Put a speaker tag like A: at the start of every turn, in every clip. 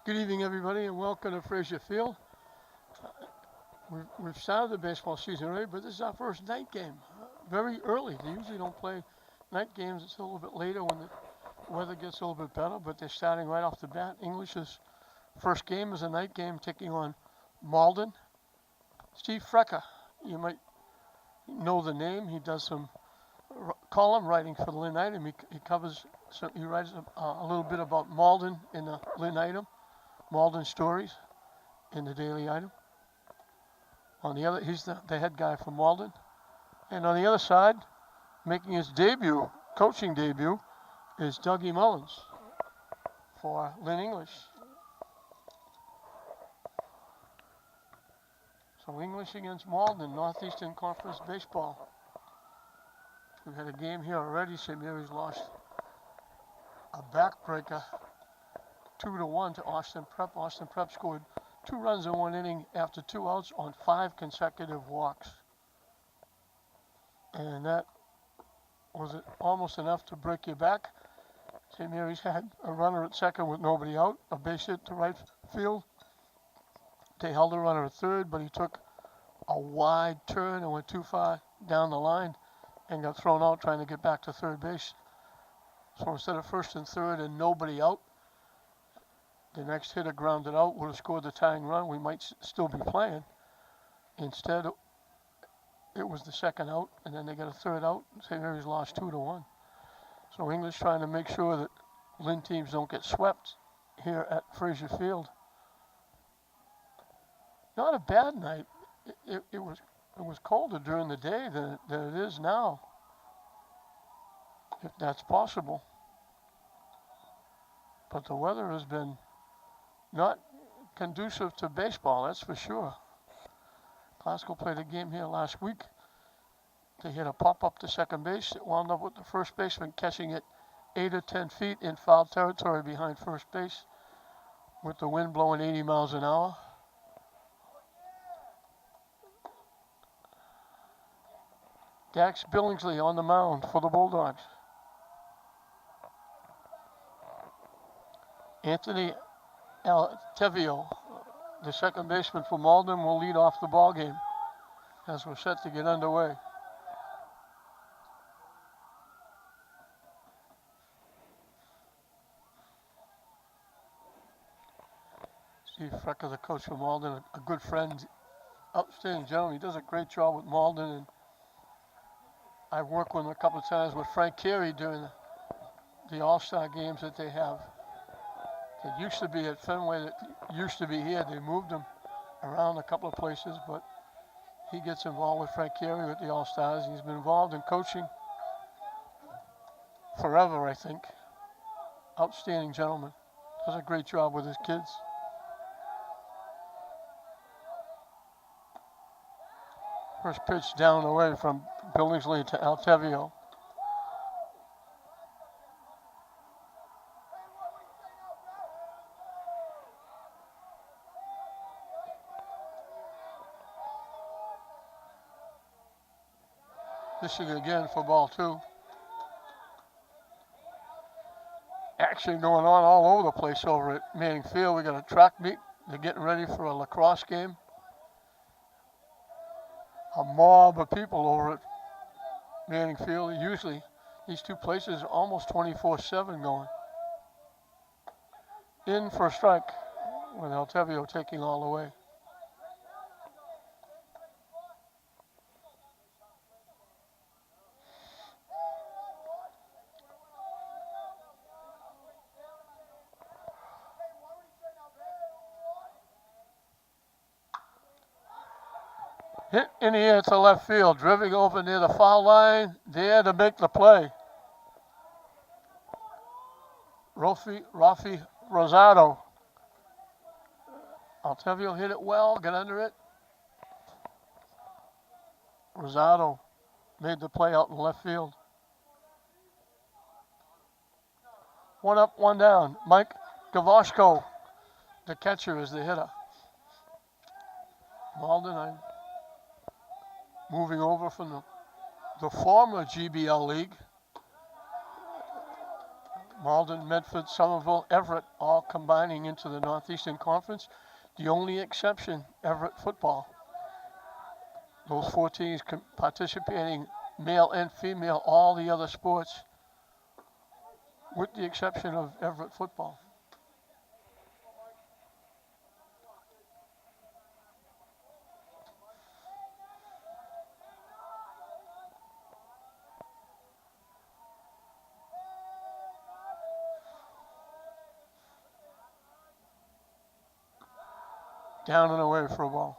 A: Good evening, everybody, and welcome to Fraser Field. We've started the baseball season already, but this is our first night game. Very early. They usually don't play night games. It's a little bit later when the weather gets a little bit better, but they're starting right off the bat. English's first game is a night game, taking on Malden. Steve Frecker, you might know the name. He does some column writing for the Lynn Item. He covers, so he writes a little bit about Malden in the Lynn Item, Malden stories in the Daily Item. On the other, he's the head guy for Malden. And on the other side, making his debut, coaching debut, is Dougie Mullins for Lynn English. So English against Malden, Northeastern Conference Baseball. We've had a game here already. St. Mary's lost a backbreaker 2-1 to Austin Prep. Austin Prep scored 2 runs in 1 inning after 2 outs on 5 consecutive walks. And that was almost enough to break your back. St. Mary's had a runner at second with nobody out, a base hit to right field. They held a runner at third, but he took a wide turn and went too far down the line and got thrown out trying to get back to third base. So instead of first and third and nobody out, the next hitter grounded out, would have scored the tying run. We might still be playing. Instead, it was the second out, and then they got a third out. St. Mary's lost 2-1. So English trying to make sure that Lynn teams don't get swept here at Fraser Field. Not a bad night. It was colder during the day than it is now, if that's possible. But the weather has been not conducive to baseball, that's for sure. Glasgow played a game here last week. They hit a pop-up to second base. It wound up with the first baseman catching it 8 or 10 feet in foul territory behind first base with the wind blowing 80 miles an hour. Dax Billingsley on the mound for the Bulldogs. Anthony Altevio, the second baseman for Malden, will lead off the ball game as we're set to get underway. Steve Frecker, the coach for Malden, a good friend, outstanding gentleman. He does a great job with Malden, and I've worked with him a couple of times with Frank Carey during the All-Star games that they have. It used to be at Fenway, that used to be here. They moved him around a couple of places, but he gets involved with Frank Carey with the All-Stars. He's been involved in coaching forever, I think. Outstanding gentleman. Does a great job with his kids. First pitch down the way from Billingsley to Altevio. This is again for ball 2. Action going on all over the place over at Manning Field. We got a track meet. They're getting ready for a lacrosse game. A mob of people over at Manning Field. Usually these two places are almost 24/7 going. In for a strike with Altevio taking all the way. Hit in the air to left field, driving over near the foul line, there to make the play. Rafi Rosado. Altevio hit it well, got under it. Rosado made the play out in left field. 1 up, 1 down. Mike Gavoshko, the catcher, is the hitter. Malden, moving over from the former GBL League. Malden, Medford, Somerville, Everett, all combining into the Northeastern Conference. The only exception, Everett football. Those 4 teams participating, male and female, all the other sports, with the exception of Everett football. Down and away for a ball.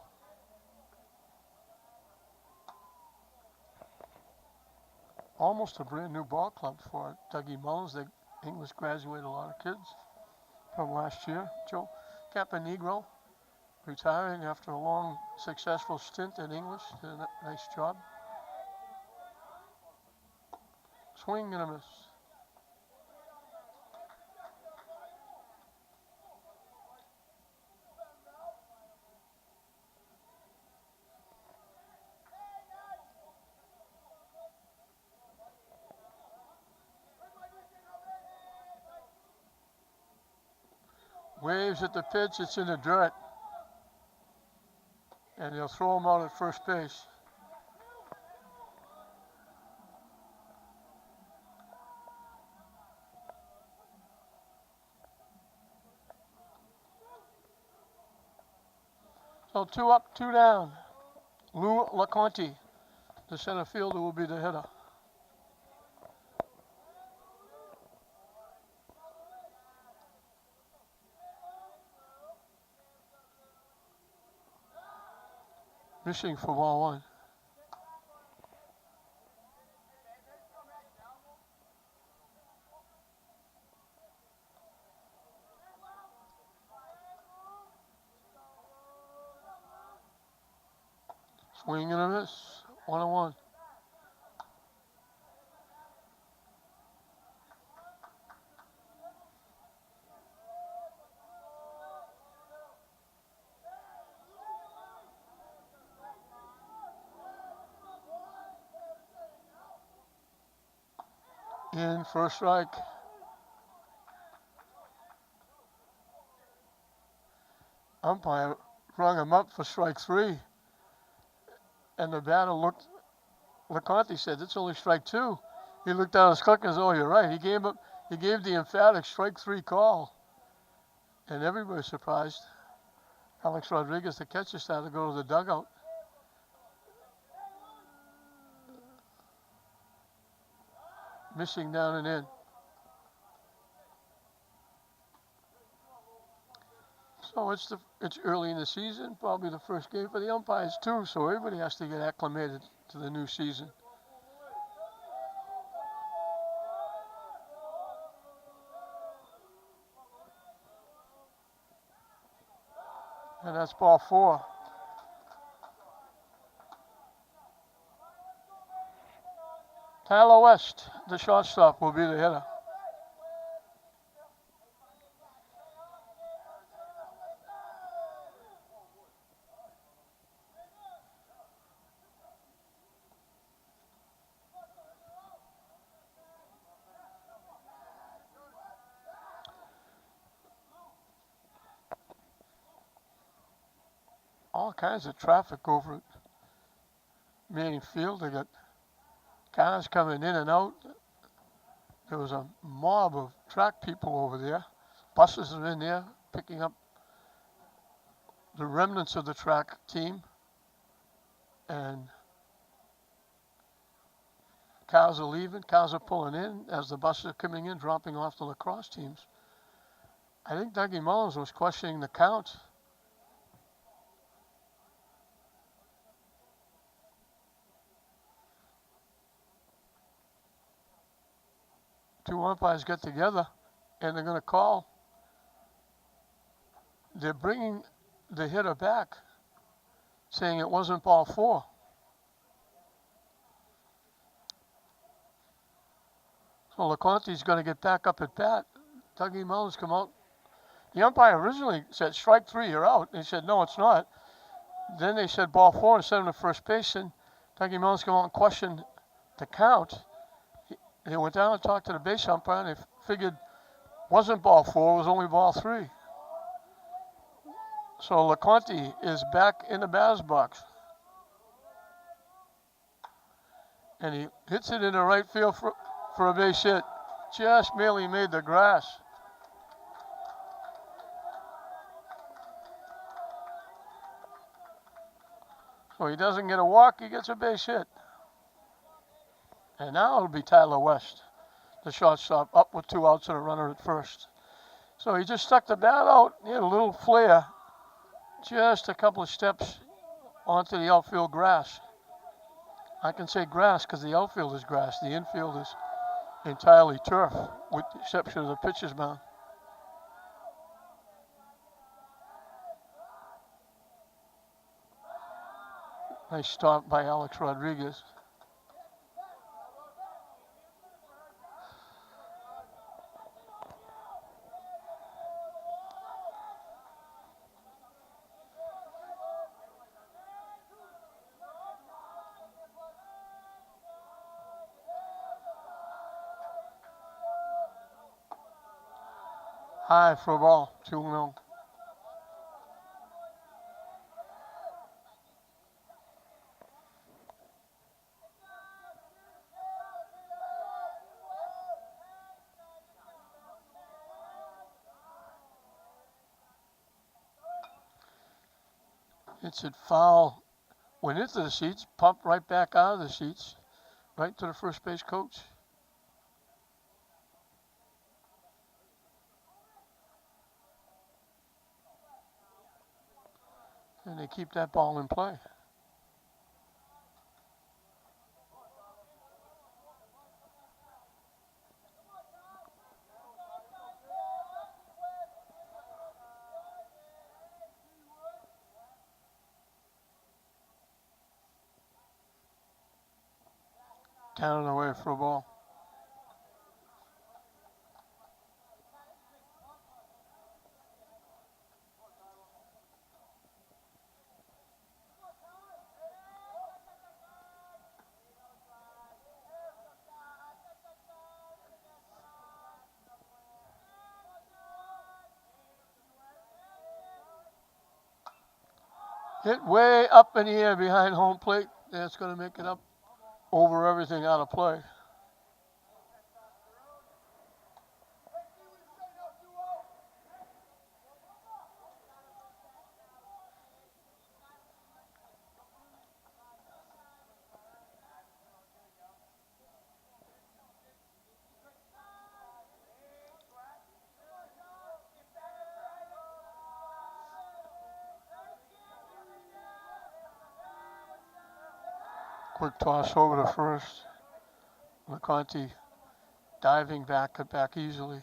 A: Almost a brand new ball club for Dougie Mullins. The English graduated a lot of kids from last year. Joe Caponegro retiring after a long, successful stint in English. Did a nice job. Swing and a miss. Waves at the pitch, it's in the dirt. And they'll throw him out at first base. So 2 up, 2 down. Lou LeConte, the center fielder, will be the hitter. Missing for ball 1. Swing and a miss. 1-1. In first strike. Umpire rung him up for strike 3. And the batter looked, LeConte said, it's only strike 2. He looked down his clock and said, oh, you're right. He gave the emphatic strike 3 call. And everybody was surprised. Alex Rodriguez, the catcher, started to go to the dugout. Missing down and in. So it's early in the season, probably the first game for the umpires too, so everybody has to get acclimated to the new season. And that's ball 4. Tyler West, the shortstop, will be the hitter. All kinds of traffic over at Manning Field. They got cars coming in and out. There was a mob of track people over there. Buses are in there picking up the remnants of the track team. And cars are leaving, cars are pulling in as the buses are coming in, dropping off the lacrosse teams. I think Dougie Mullins was questioning the count. Two umpires get together and they're going to call. They're bringing the hitter back, saying it wasn't ball 4. So LeConte's going to get back up at bat. Dougie Mullins come out. The umpire originally said, strike 3, you're out. They said, no, it's not. Then they said ball 4 and sent him to first base. And Dougie Mullins come out and questioned the count. They went down and talked to the base umpire, and they figured Wasn't ball 4, it was only ball 3. So LeConte is back in the batter's box. And he hits it in the right field for a base hit. Just barely made the grass. So he doesn't get a walk, he gets a base hit. And now it'll be Tyler West, the shortstop, up with 2 outs and a runner at first. So he just stuck the bat out, he had a little flare, just a couple of steps onto the outfield grass. I can say grass because the outfield is grass. The infield is entirely turf, with the exception of the pitcher's mound. Nice stop by Alex Rodriguez. High for a ball, 2-0. Hits it foul. Went into the seats, popped right back out of the seats, right to the first base coach. And they keep that ball in play. Down and away for a ball. Hit way up in the air behind home plate. That's going to make it up over everything out of play. Quick toss over to first. LeConte diving back, cut back easily.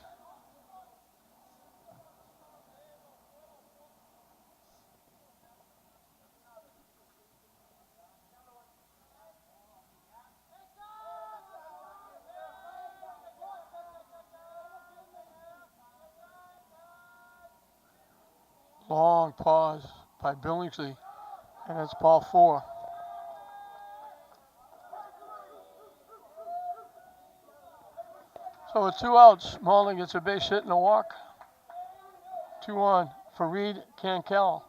A: Long pause by Billingsley, and it's ball 4. So with 2 outs, Malden gets a base hit and a walk. 2 on for Reed Cankel,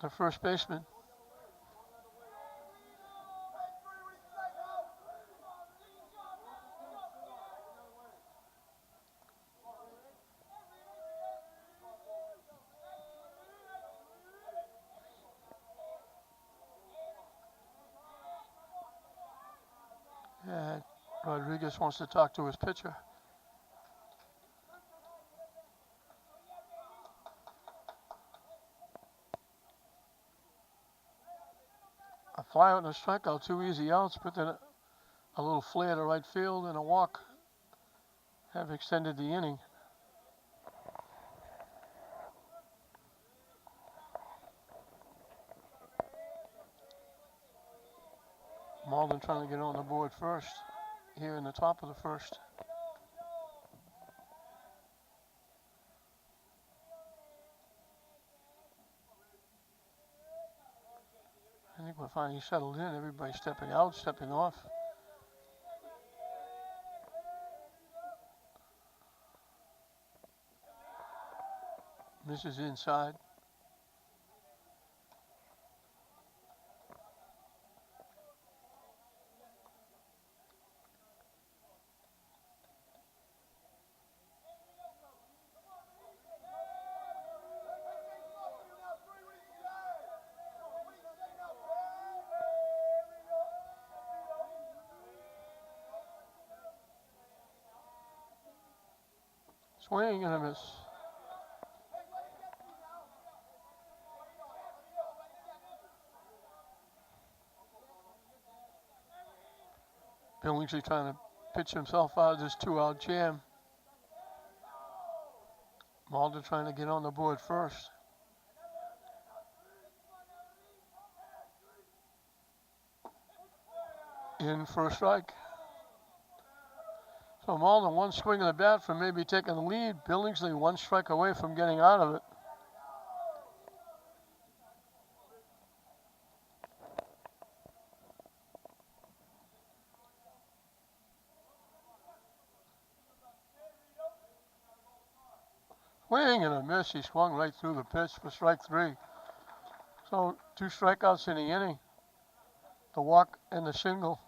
A: the first baseman. And Rodriguez wants to talk to his pitcher. A fly out and a strikeout, 2 easy outs, but then a little flare to right field and a walk have extended the inning. Malden trying to get on the board first here in the top of the first. I think we're finally settled in. Everybody stepping out, stepping off. Misses inside. Swing and a miss. Billingsley trying to pitch himself out of this 2-out jam. Malden trying to get on the board first. In for a strike. So Malden one swing of the bat from maybe taking the lead. Billingsley one strike away from getting out of it. Swing and a miss. He swung right through the pitch for strike 3. So 2 strikeouts in the inning. The walk and the single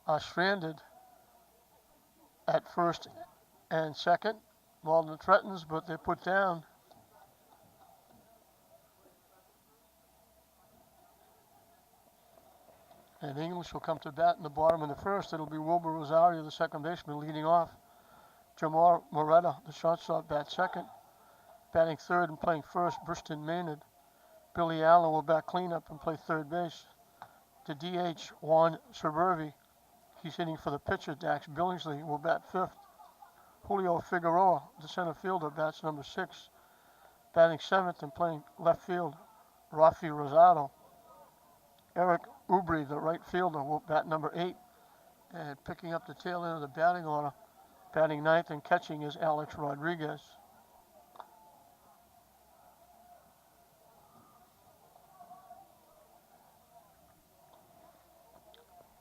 A: are stranded at first and second. Malden threatens, but they're put down. And English will come to bat in the bottom of the first. It'll be Wilbur Rosario, the second baseman, leading off. Jamar Moretta, the shortstop, bats second. Batting third and playing first, Briston Maynard. Billy Allen will bat cleanup and play third base. The DH, Juan Suburbi. He's hitting for the pitcher, Dax Billingsley, will bat fifth. Julio Figueroa, the center fielder, bats number 6. Batting seventh and playing left field, Rafi Rosado. Eric Ubri, the right fielder, will bat number 8. And picking up the tail end of the batting order, batting ninth and catching is Alex Rodriguez.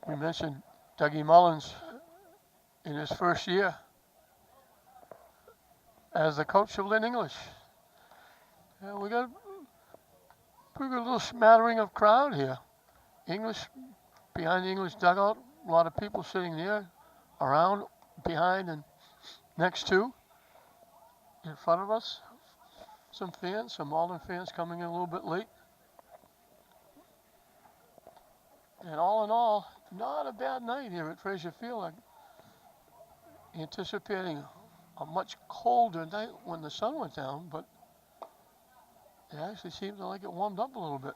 A: We mentioned Dougie Mullins in his first year as the coach of Lynn English. And we got a pretty good little smattering of crowd here. English, behind the English dugout, a lot of people sitting there, around, behind, and next to. In front of us, some fans, some Malden fans coming in a little bit late. And all in all, not a bad night here at Frazier Field. I'm anticipating a much colder night when the sun went down, but it actually seems like it warmed up a little bit.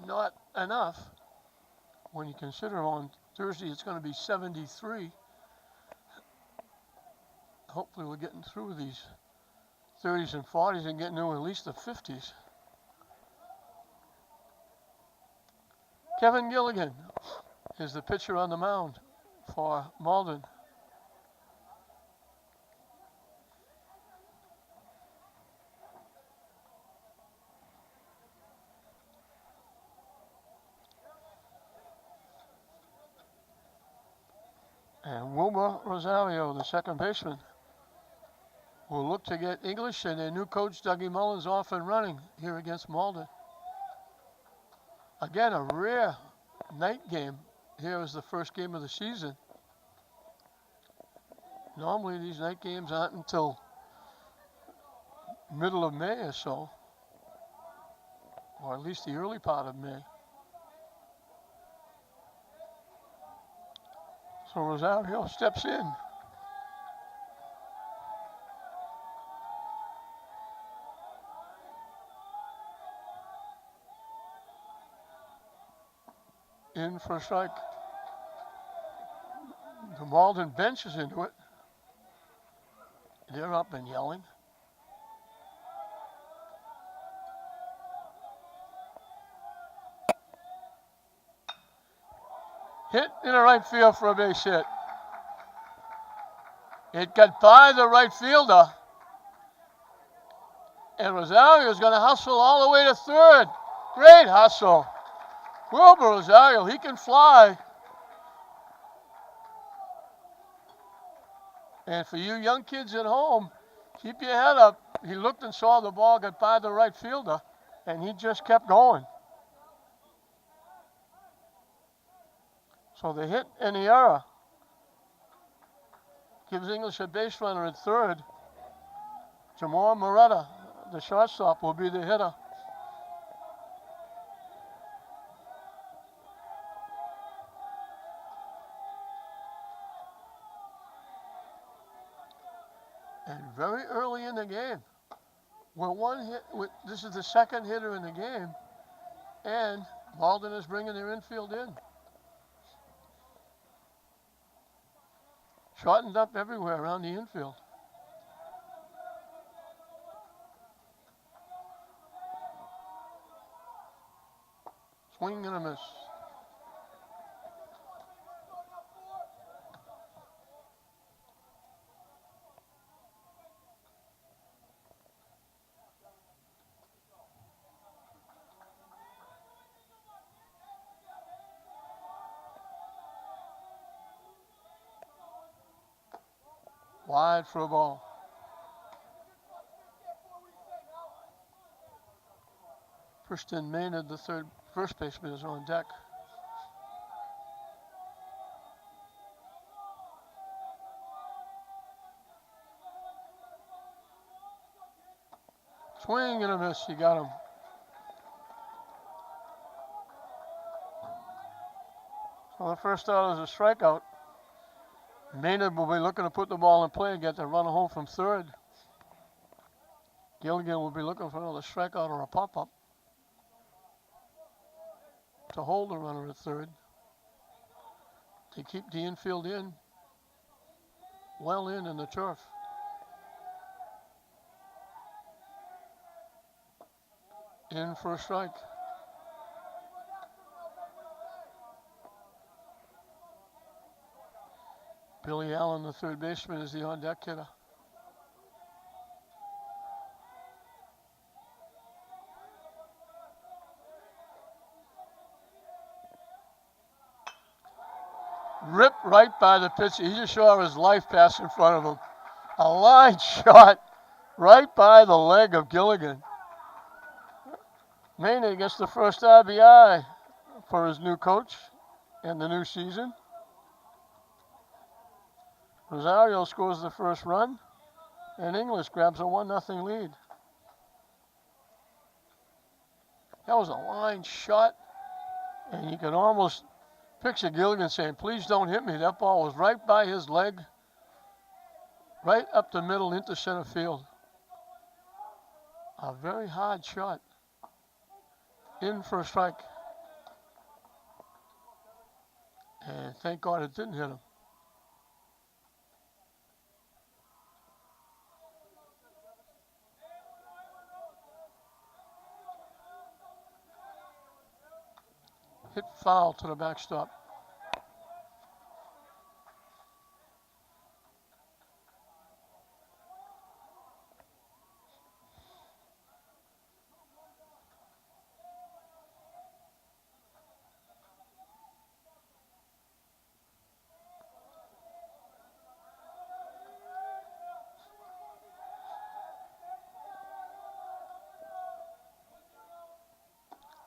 A: Not enough when you consider on Thursday it's going to be 73. Hopefully we're getting through these 30s and 40s and getting to at least the 50s. Kevin Gilligan is the pitcher on the mound for Malden. And Wilbur Rosario, the second baseman, will look to get English and their new coach, Dougie Mullins, off and running here against Malden. Again, a rare night game. Here is the first game of the season. Normally these night games aren't until middle of May or so, or at least the early part of May. So Rosario steps in. In for a strike. The Malden bench is into it. They're up and yelling. Hit in the right field for a base hit. It got by the right fielder. And Rosario is going to hustle all the way to third. Great hustle. Wilbur Rosario, he can fly. And for you young kids at home, keep your head up. he looked and saw the ball get by the right fielder, and he just kept going. So the hit and the error gives English a base runner at third. Jamor Moretta, the shortstop, will be the hitter. And very early in the game, we're one hit. This is the second hitter in the game, and Malden is bringing their infield in. Shortened up everywhere around the infield. Swing and a miss. Wide for a ball. Kristen Maynard, the first baseman, is on deck. Swing and a miss. You got him. So the first out is a strikeout. Maynard will be looking to put the ball in play and get the runner home from third. Gilligan will be looking for another strikeout or a pop-up to hold the runner at third. To keep the infield in, well in the turf. In for a strike. Billy Allen, the third baseman, is the on-deck hitter. Ripped right by the pitcher. He just saw his life pass in front of him. A line shot right by the leg of Gilligan. Maynard gets the first RBI for his new coach in the new season. Rosario scores the first run, and English grabs a 1-0 lead. That was a line shot, and you can almost picture Gilligan saying, "Please don't hit me." That ball was right by his leg, right up the middle into center field. A very hard shot. In for a strike. And thank God it didn't hit him. Hit foul to the backstop.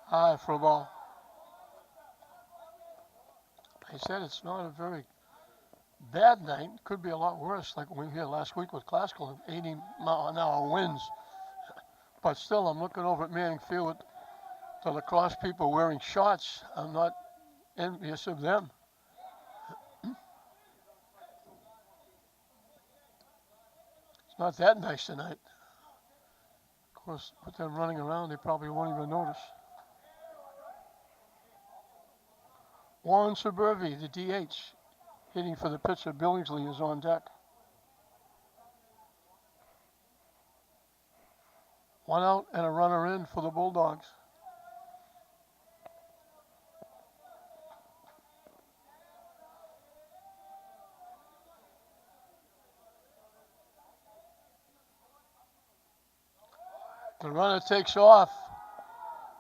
A: High for a ball. I said it's not a very bad night. Could be a lot worse, like we had last week with Classical, 80-mile-an-hour winds. But still, I'm looking over at Manning Field to the lacrosse people wearing shorts. I'm not envious of them. It's not that nice tonight. Of course, with them running around, they probably won't even notice. Warren Suburbi, the DH, hitting for the pitcher. Billingsley is on deck. One out and a runner in for the Bulldogs. The runner takes off.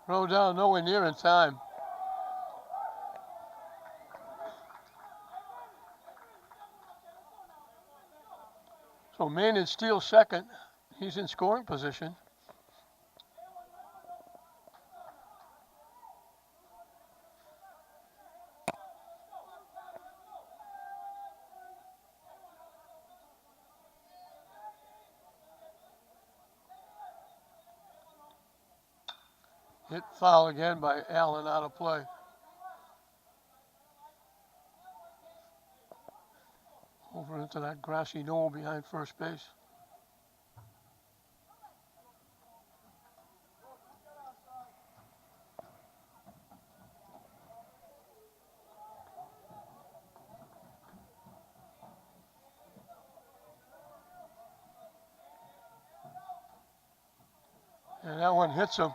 A: Throw down, nowhere near in time. So Maynard steals second. He's in scoring position. Hit foul again by Allen, out of play. Over into that grassy knoll behind first base. And that one hits him.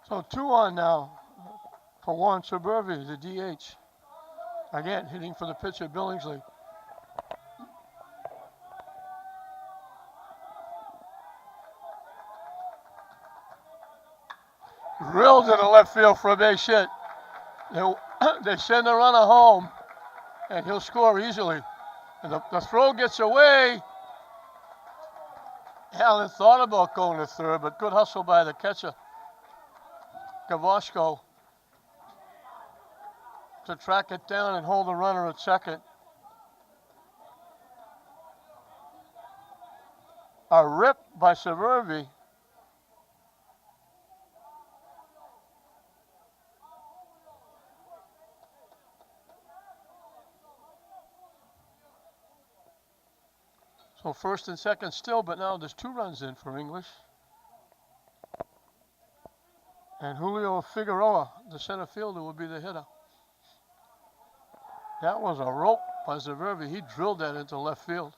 A: So 2 on now for Warren Suburbi, the DH. Again, hitting for the pitcher, Billingsley. Drilled to the left field for a base hit. They send the runner home, and he'll score easily. And the throw gets away. Allen thought about going to third, but good hustle by the catcher, Gavoshko, to track it down and hold the runner at second. A rip by Suburbi. So first and second still, but now there's 2 runs in for English. And Julio Figueroa, the center fielder, will be the hitter. That was a rope by Suburbi. He drilled that into left field.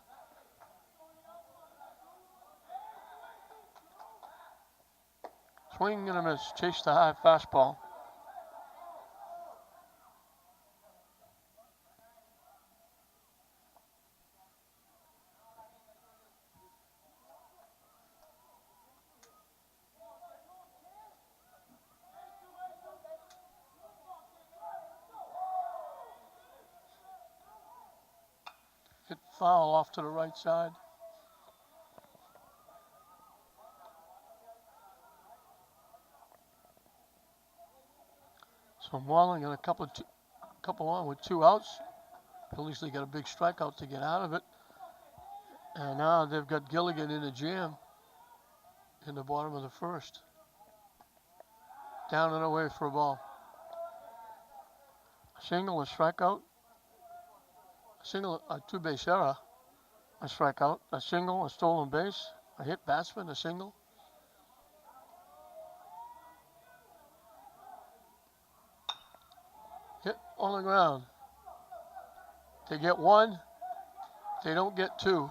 A: Swing and a miss. Chase the high fastball. Hit foul off to the right side. So Malden got a couple on with 2 outs. At least they got a big strikeout to get out of it. And now they've got Gilligan in a jam in the bottom of the first. Down and away for a ball. A single, a strikeout. A single, a 2-base error. A strikeout. A single, a stolen base. A hit batsman, a single. Hit on the ground. They get 1. They don't get 2.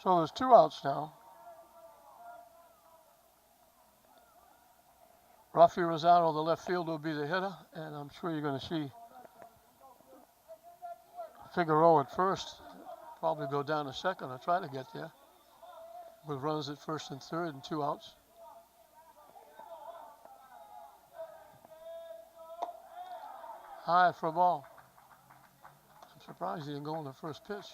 A: So there's 2 outs now. Rafi Rosado, the left fielder, will be the hitter, and I'm sure you're going to see Figueroa at first. Probably go down to second or try to get there. With runners at first and third and 2 outs. High for a ball. I'm surprised he didn't go on the first pitch.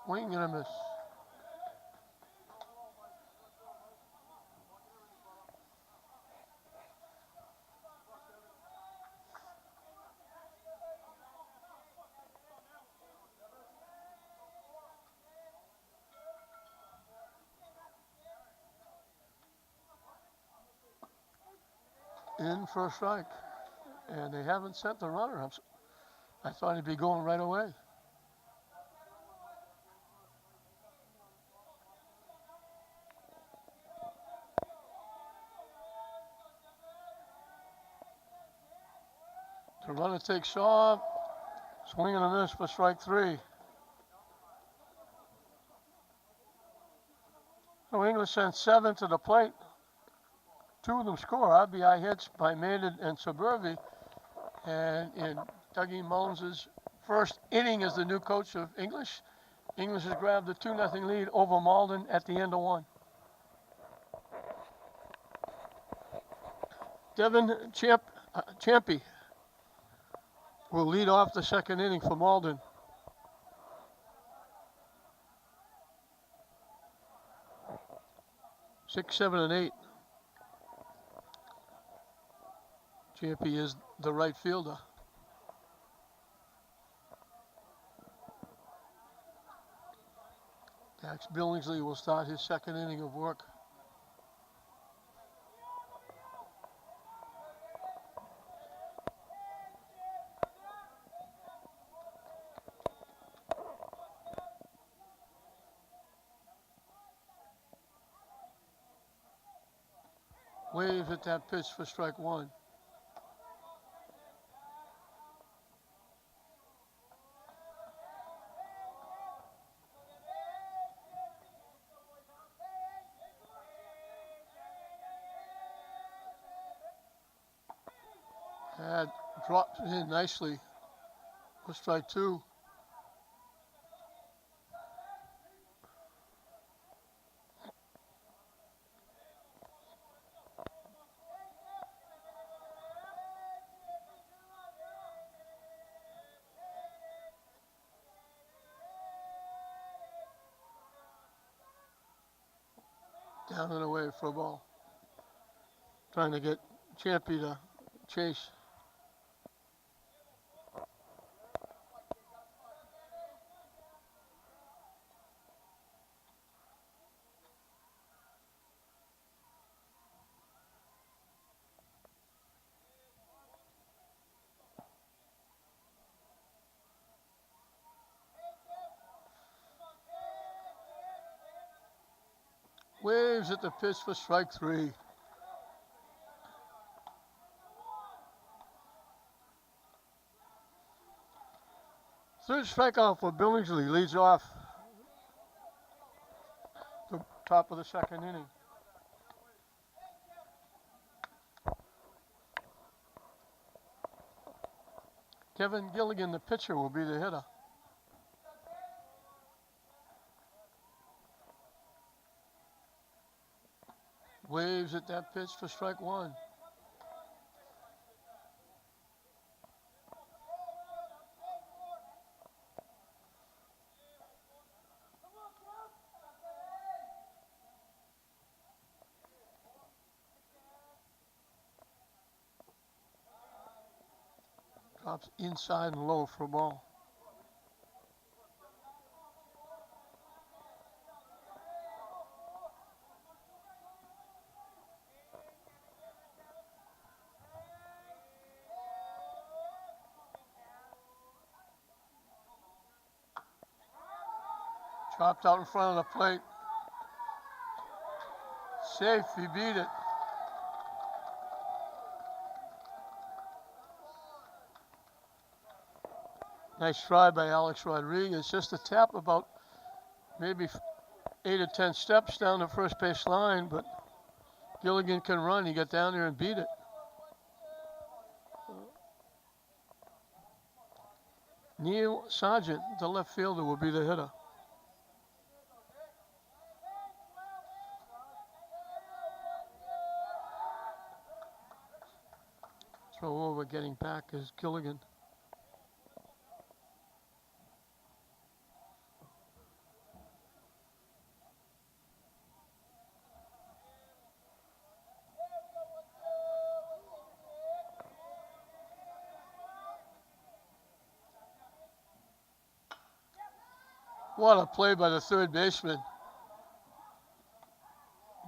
A: Swing and a miss. In for a strike. And they haven't sent the runner. I thought he'd be going right away. The runner takes off. Swing and a miss for strike 3. So English sent 7 to the plate. 2 of them score. RBI hits by Malden and Suburbi. And in Dougie Mullins' first inning as the new coach of English, English has grabbed a 2-0 lead over Malden at the end of 1. Devin Champy will lead off the second inning for Malden. Six, 7, and 8. Champy is the right fielder. Dax Billingsley will start his second inning of work. Waves at that pitch for strike 1. That drops in nicely for strike 2. Down and away for a ball. Trying to get Champy to chase. Waves at the pitch for strike 3. Third strikeout for Billingsley, leads off the top of the second inning. Kevin Gilligan, the pitcher, will be the hitter. Waves at that pitch for strike 1. Drops inside and low for a ball. Chopped out in front of the plate. Safe, he beat it. Nice try by Alex Rodriguez. Just a tap about maybe 8 or 10 steps down the first base line, but Gilligan can run. He got down there and beat it. Neil Sargent, the left fielder, will be the hitter. Throw over, getting back is Gilligan. What a play by the third baseman.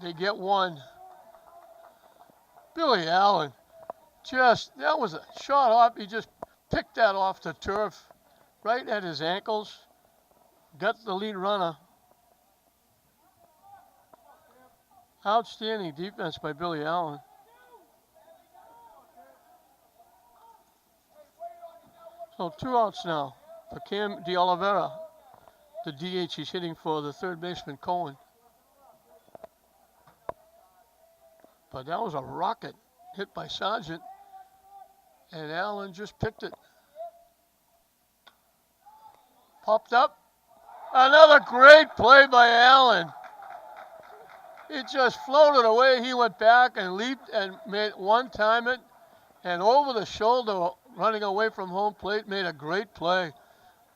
A: They get one. Billy Allen, that was a shot off. He just picked that off the turf right at his ankles. Got the lead runner. Outstanding defense by Billy Allen. So 2 outs now for Cam De Oliveira. The DH he's hitting for the third baseman Cohen. But that was a rocket hit by Sargent. And Allen just picked it. Popped up. Another great play by Allen. It just floated away. He went back and leaped and made one-time it. And over the shoulder, running away from home plate, made a great play.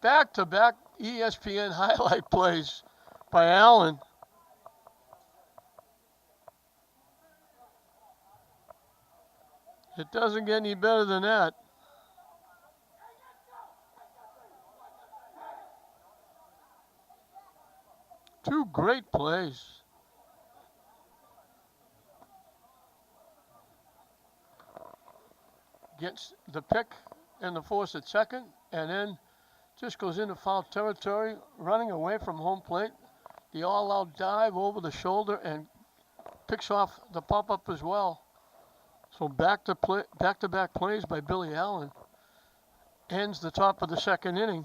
A: Back-to-back ESPN highlight plays by Allen. It doesn't get any better than that. Two great plays. Gets the pick and the force at second, and then just goes into foul territory, running away from home plate. The all-out dive over the shoulder and picks off the pop-up as well. So back-to-back plays by Billy Allen. Ends the top of the second inning.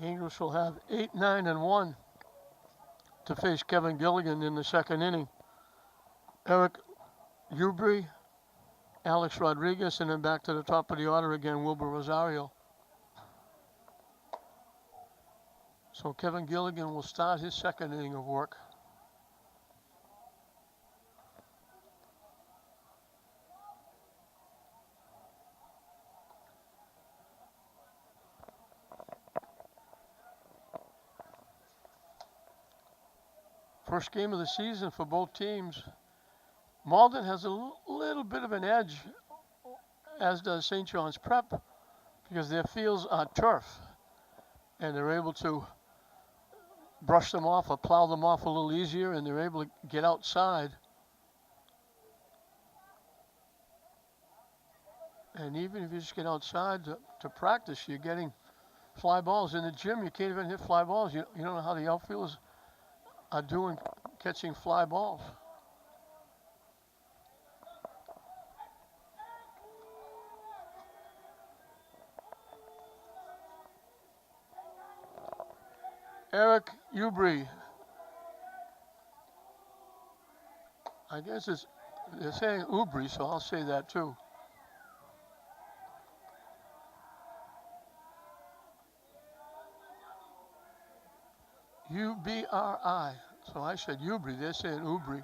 A: Angels will have 8, 9, and 1 to face Kevin Gilligan in the second inning. Eric Ubry, Alex Rodriguez, and then back to the top of the order again, Wilbur Rosario. So Kevin Gilligan will start his second inning of work. First game of the season for both teams. Malden has a little bit of an edge, as does St. John's Prep, because their fields are turf, and they're able to brush them off or plow them off a little easier, and they're able to get outside. And even if you just get outside to practice, you're getting fly balls. In the gym, you can't even hit fly balls. You don't know how the outfielders are doing catching fly balls. Eric Ubry. I guess they're saying Ubry, so I'll say that too. U-B-R-I. So I said Ubry, they're saying Ubry.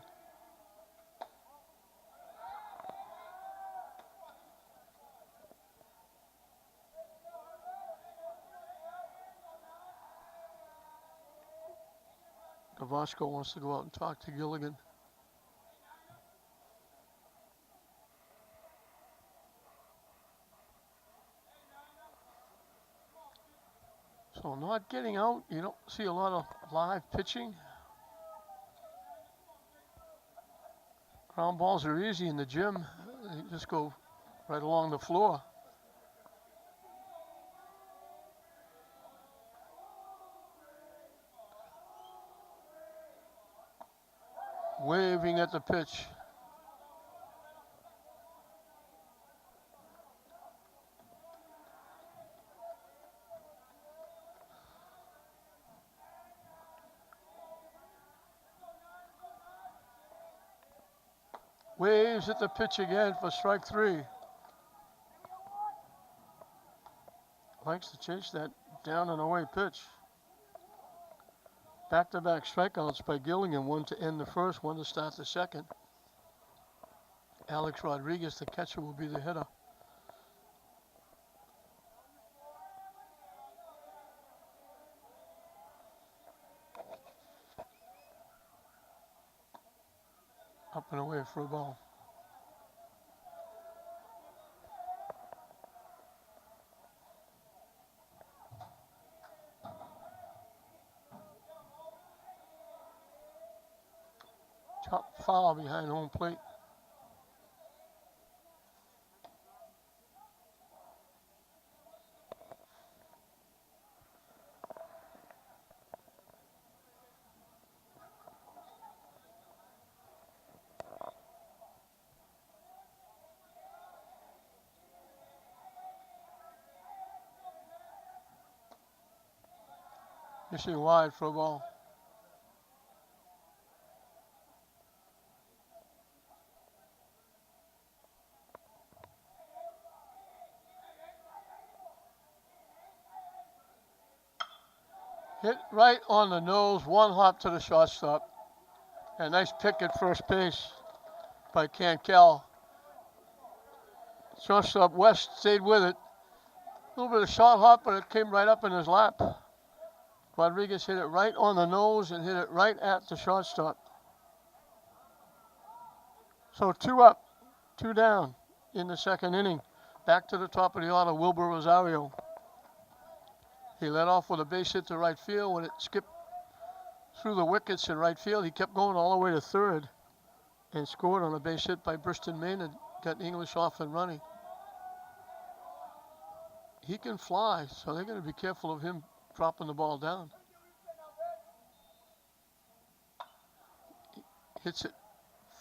A: Gavasco wants to go out and talk to Gilligan. So not getting out, you don't see a lot of live pitching. Ground balls are easy in the gym. They just go right along the floor. Waving at the pitch. Waves at the pitch again for strike 3. Likes to chase that down and away pitch. Back-to-back strikeouts by Gilligan, one to end the first, one to start the second. Alex Rodriguez, the catcher, will be the hitter. Up and away for a ball. Top foul behind home plate. Missing wide for a ball. Hit right on the nose, one hop to the shortstop. A nice pick at first base by Cancal. Shortstop West stayed with it. A little bit of short hop, but it came right up in his lap. Rodriguez hit it right on the nose and hit it right at the shortstop. So 2 up, 2 down in the second inning. Back to the top of the order, Wilbur Rosario. He led off with a base hit to right field. When it skipped through the wickets in right field, he kept going all the way to third and scored on a base hit by Briston Maynard. Got English off and running. He can fly, so they're going to be careful of him dropping the ball down. Hits it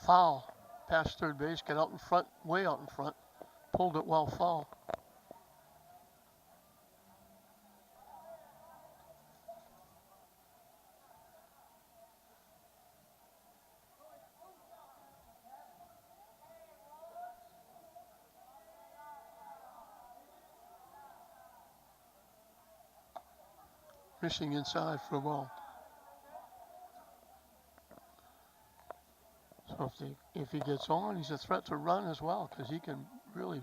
A: foul past third base, got out in front, way out in front, pulled it well foul. Missing inside for a ball. So if he gets on, he's a threat to run as well, because he can really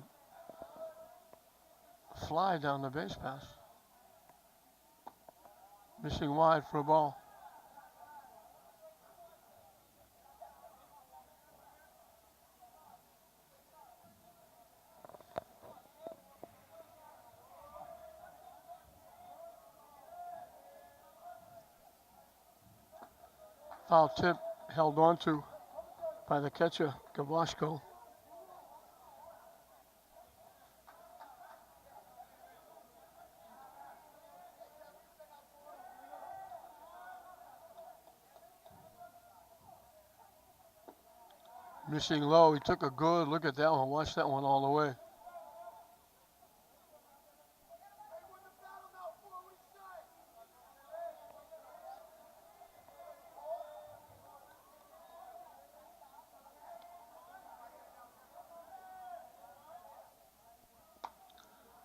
A: fly down the base pass. Missing wide for a ball. Foul tip held on to by the catcher, Gavashko. Missing low. He took a good look at that one. Watched that one all the way.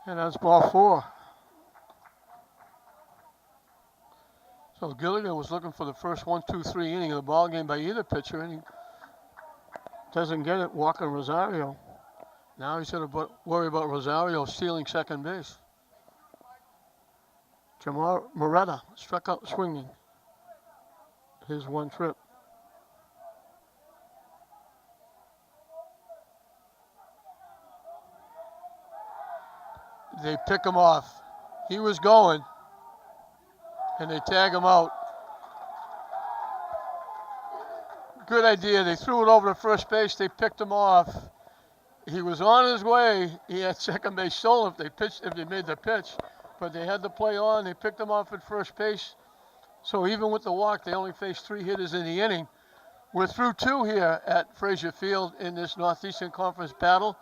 A: And that's ball 4. So Gilligan was looking for the first 1, 2, 3 inning of the ball game by either pitcher, and he doesn't get it. Walking Rosario. Now he's going to worry about Rosario stealing second base. Jamar Moretta struck out swinging. His one trip. They pick him off. He was going, and they tag him out. Good idea. They threw it over to first base. They picked him off. He was on his way. He had second base stolen if they made the pitch, but they had the play on. They picked him off at first base. So even with the walk, they only faced 3 hitters in the inning. We're through 2 here at Frazier Field in this Northeastern Conference battle.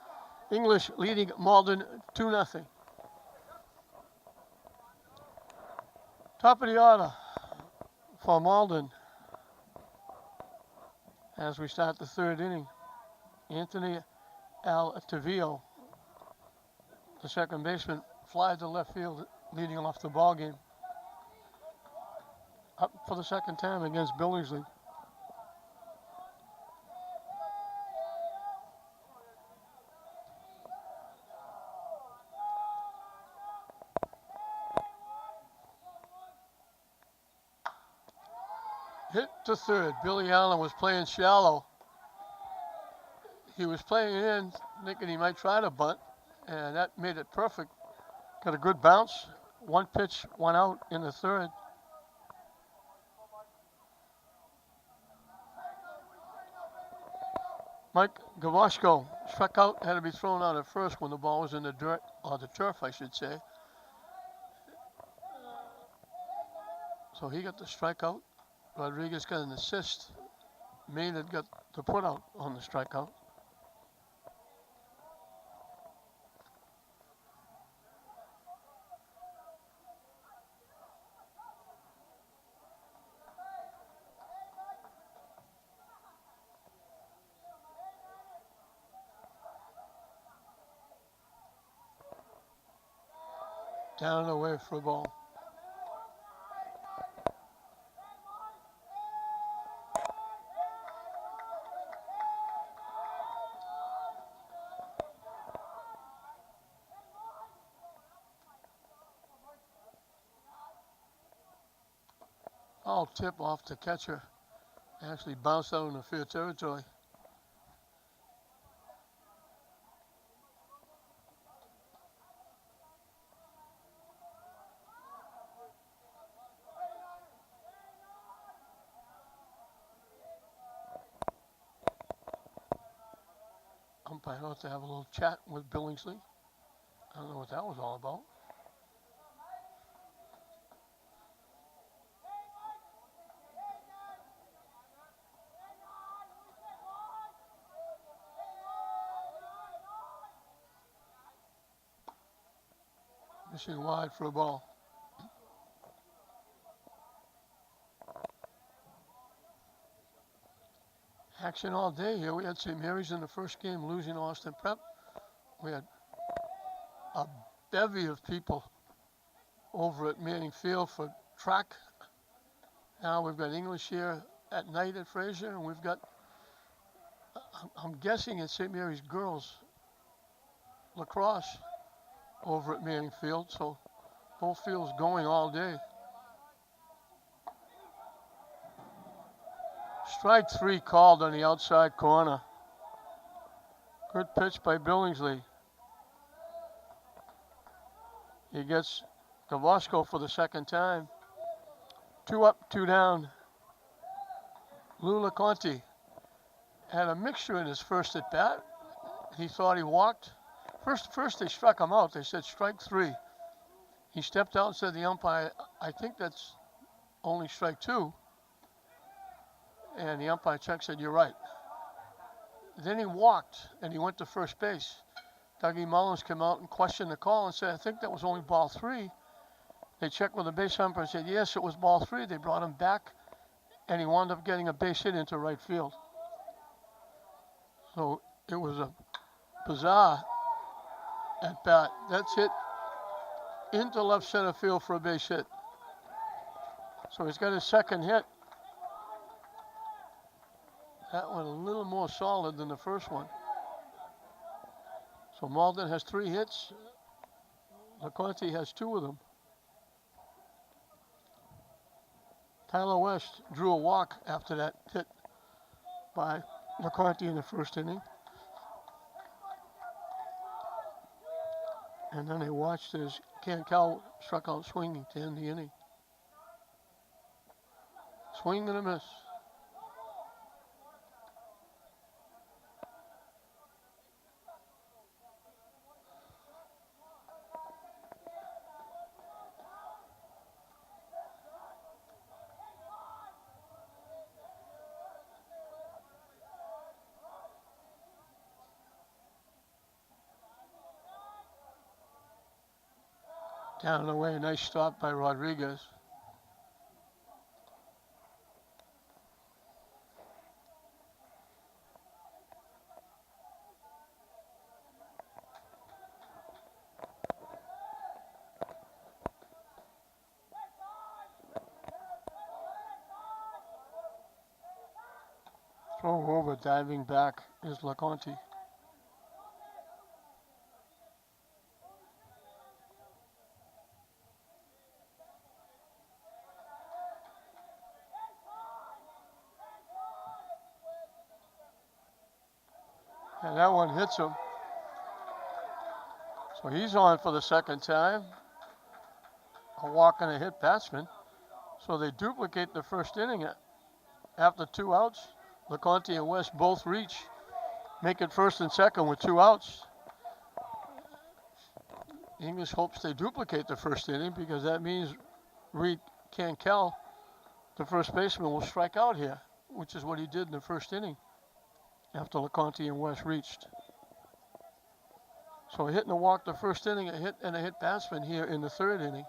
A: English leading Malden 2-0. Top of the order for Malden as we start the third inning. Anthony Altavio, the second baseman, flies to left field, leading off the ball game. Up for the second time against Billingsley. Hit to third. Billy Allen was playing shallow. He was playing it in, thinking he might try to bunt, and that made it perfect. Got a good bounce. 1 pitch, 1 out in the third. Mike Gavashko struck out, had to be thrown out at first when the ball was in the dirt, or the turf, I should say. So he got the strikeout. Rodriguez got an assist. Maynard got the put out on the strikeout. Down and away for a ball. All tip off the catcher. Actually bounced out in the fair territory. Umpire ought to have a little chat with Billingsley. I don't know what that was all about. Missing wide for a ball. Action all day here. We had St. Mary's in the first game losing Austin Prep. We had a bevy of people over at Manning Field for track. Now we've got English here at night at Fraser, and we've got, I'm guessing it's St. Mary's girls lacrosse over at Manning Field. So both fields going all day. Strike 3 called on the outside corner. Good pitch by Billingsley. He gets Gavosco for the second time. 2 up, 2 down. Lula Conti had a mixture in his first at bat. He thought he walked. First they struck him out. They said strike 3. He stepped out and said to the umpire, I think that's only strike 2. And the umpire checked, said, you're right. Then he walked and he went to first base. Dougie Mullins came out and questioned the call and said, I think that was only ball 3. They checked with the base umpire and said, yes, it was ball 3. They brought him back and he wound up getting a base hit into right field. So it was a bizarre at bat. That's hit into left center field for a base hit. So he's got his second hit. That one a little more solid than the first one. So Malden has 3 hits. LeConte has 2 of them. Tyler West drew a walk after that hit by LeConte in the first inning. And then they watched as Cancal struck out swinging to end the inning. Swing and a miss. Down and away, nice stop by Rodriguez. Throw over, diving back is LeConte. And that one hits him. So he's on for the second time. A walk and a hit batsman. So they duplicate the first inning. After 2 outs, LeConte and West both reach. Make it first and second with 2 outs. English hopes they duplicate the first inning because that means Reed Cancal, the first baseman, will strike out here, which is what he did in the first inning after LeConte and West reached. So a hit and a walk the first inning, a hit and a hit batsman here in the third inning.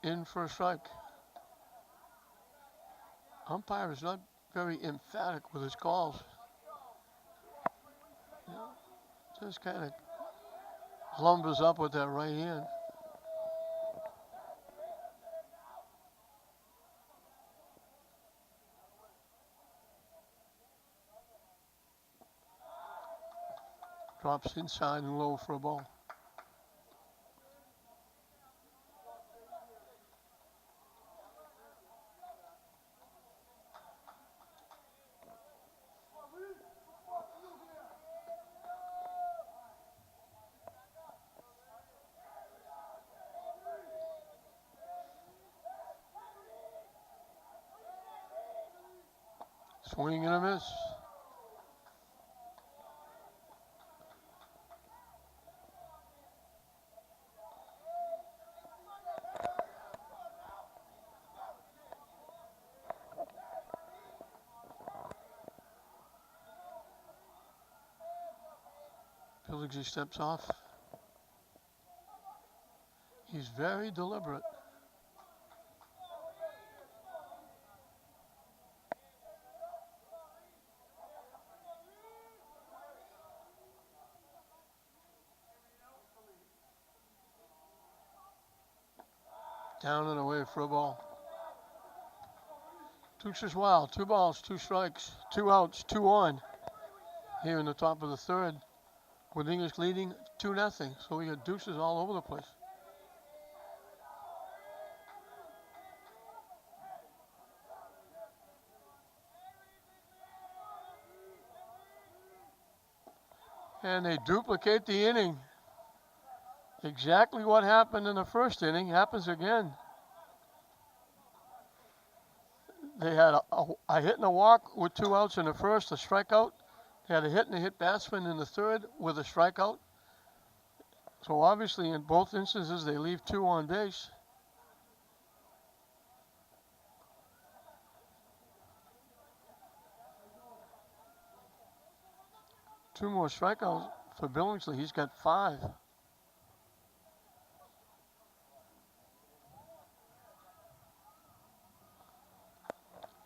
A: In for a strike. Umpire is not very emphatic with his calls. Yeah, just kind of lumbers up with that right hand. Drops inside and low for a ball. Swing and a miss. Pilligsy steps off. He's very deliberate. Down and away for a ball. Dukes Wild. 2 balls, 2 strikes, 2 outs, 2 on. Here in the top of the third, with English leading 2-0. So we got deuces all over the place. And they duplicate the inning. Exactly what happened in the first inning happens again. They had a hit and a walk with 2 outs in the first, a strikeout. They had a hit and a hit batsman in the third with a strikeout. So obviously in both instances they leave 2 on base. Two more strikeouts for Billingsley. He's got 5.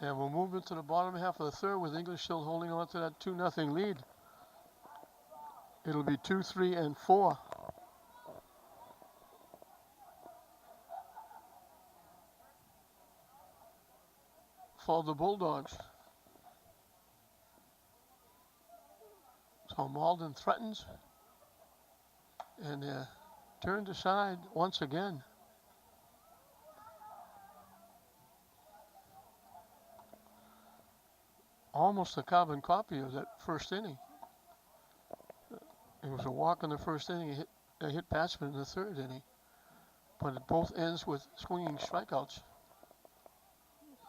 A: And we'll move into the bottom half of the third with English still holding on to that 2-0 lead. It'll be 2, 3, and 4. For the Bulldogs. So Malden threatens. And they're turned aside once again. Almost a carbon copy of that first inning. It was a walk in the first inning, a hit batsman in the third inning. But it both ends with swinging strikeouts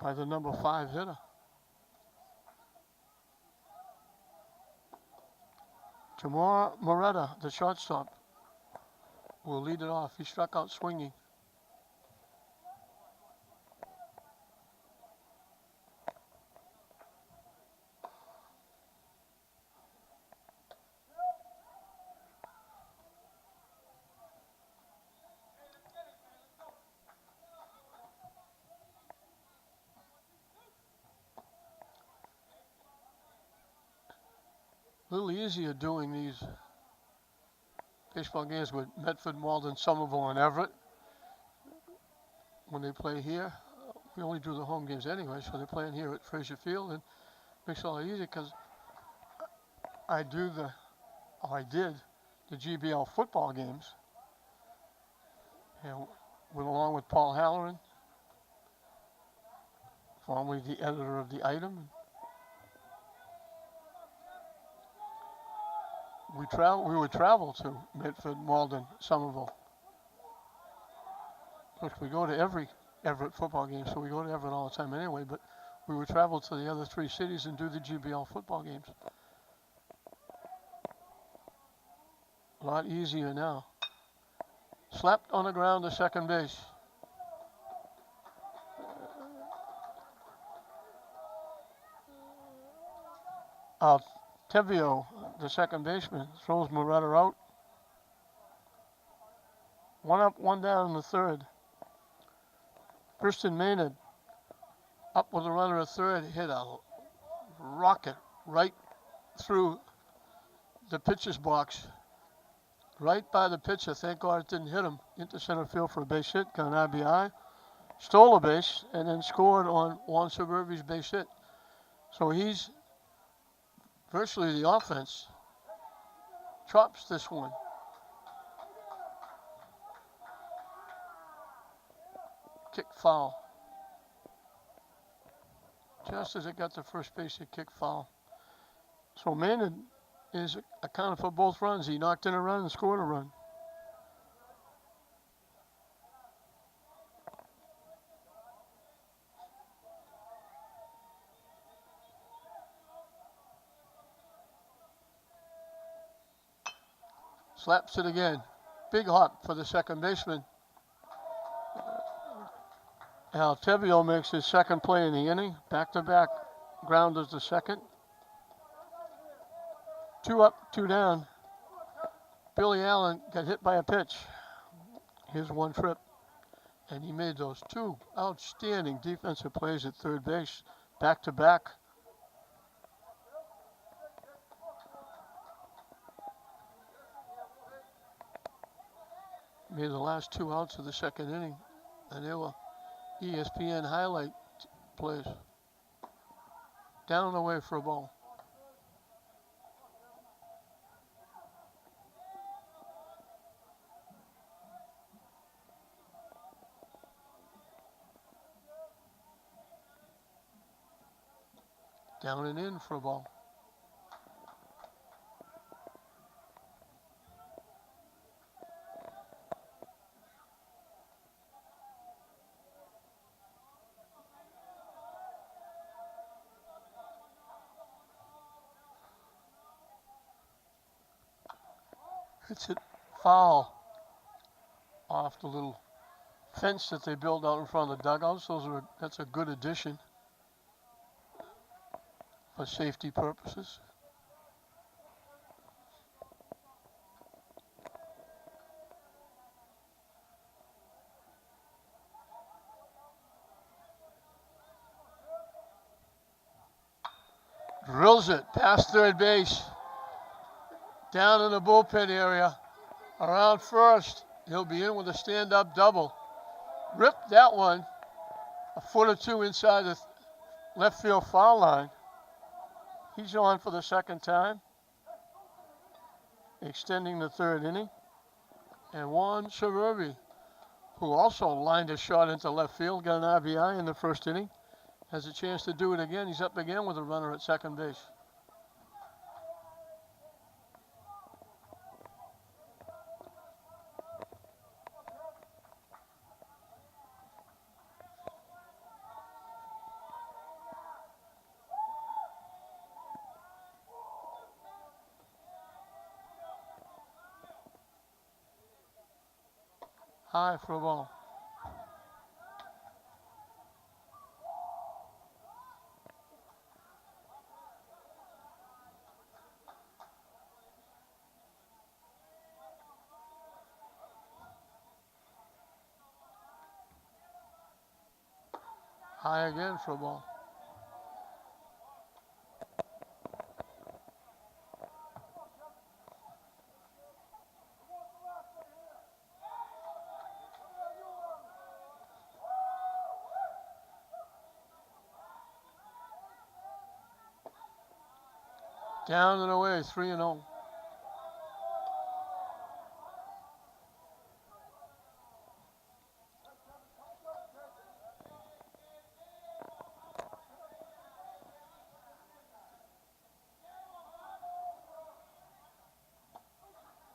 A: by the number 5 hitter. Jamar Moretta, the shortstop, will lead it off. He struck out swinging. A little easier doing these baseball games with Medford, Malden, Somerville, and Everett. When they play here, we only do the home games anyway, so they're playing here at Fraser Field, and it makes it a lot easier because I did the GBL football games, and along with Paul Halloran, formerly the editor of the Item. We would travel to Medford, Malden, Somerville. Of course, we go to every Everett football game, so we go to Everett all the time anyway, but we would travel to the other 3 cities and do the GBL football games. A lot easier now. Slapped on the ground to second base. Tevio, the second baseman, throws Moretta out. 1 up, 1 down in the third. Kristen Maynard up with a runner at third, hit a rocket right through the pitcher's box, right by the pitcher. Thank God it didn't hit him. Into center field for a base hit. Got an RBI. Stole a base and then scored on Juan Suburbi's base hit. So he's virtually the offense. Chops this one. Kick foul. Just as it got to first base, it kicked foul. So Malden is accounted for both runs. He knocked in a run and scored a run. Slaps it again. Big hop for the second baseman. Altevio makes his second play in the inning. Back-to-back grounders the second. 2 up, 2 down. Billy Allen got hit by a pitch. Here's one trip. And he made those 2 outstanding defensive plays at third base. Back-to-back. Made the last 2 outs of the second inning. And they were ESPN highlight plays. Down and away for a ball. Down and in for a ball. Hits it foul off the little fence that they built out in front of the dugouts. That's a good addition for safety purposes. Drills it past third base. Down in the bullpen area. Around first. He'll be in with a stand-up double. Ripped that one a foot or 2 inside the left field foul line. He's on for the second time. Extending the third inning. And Juan Suburbi, who also lined a shot into left field, got an RBI in the first inning, has a chance to do it again. He's up again with a runner at second base. High for a ball. High again for a ball. Down and away, 3-0.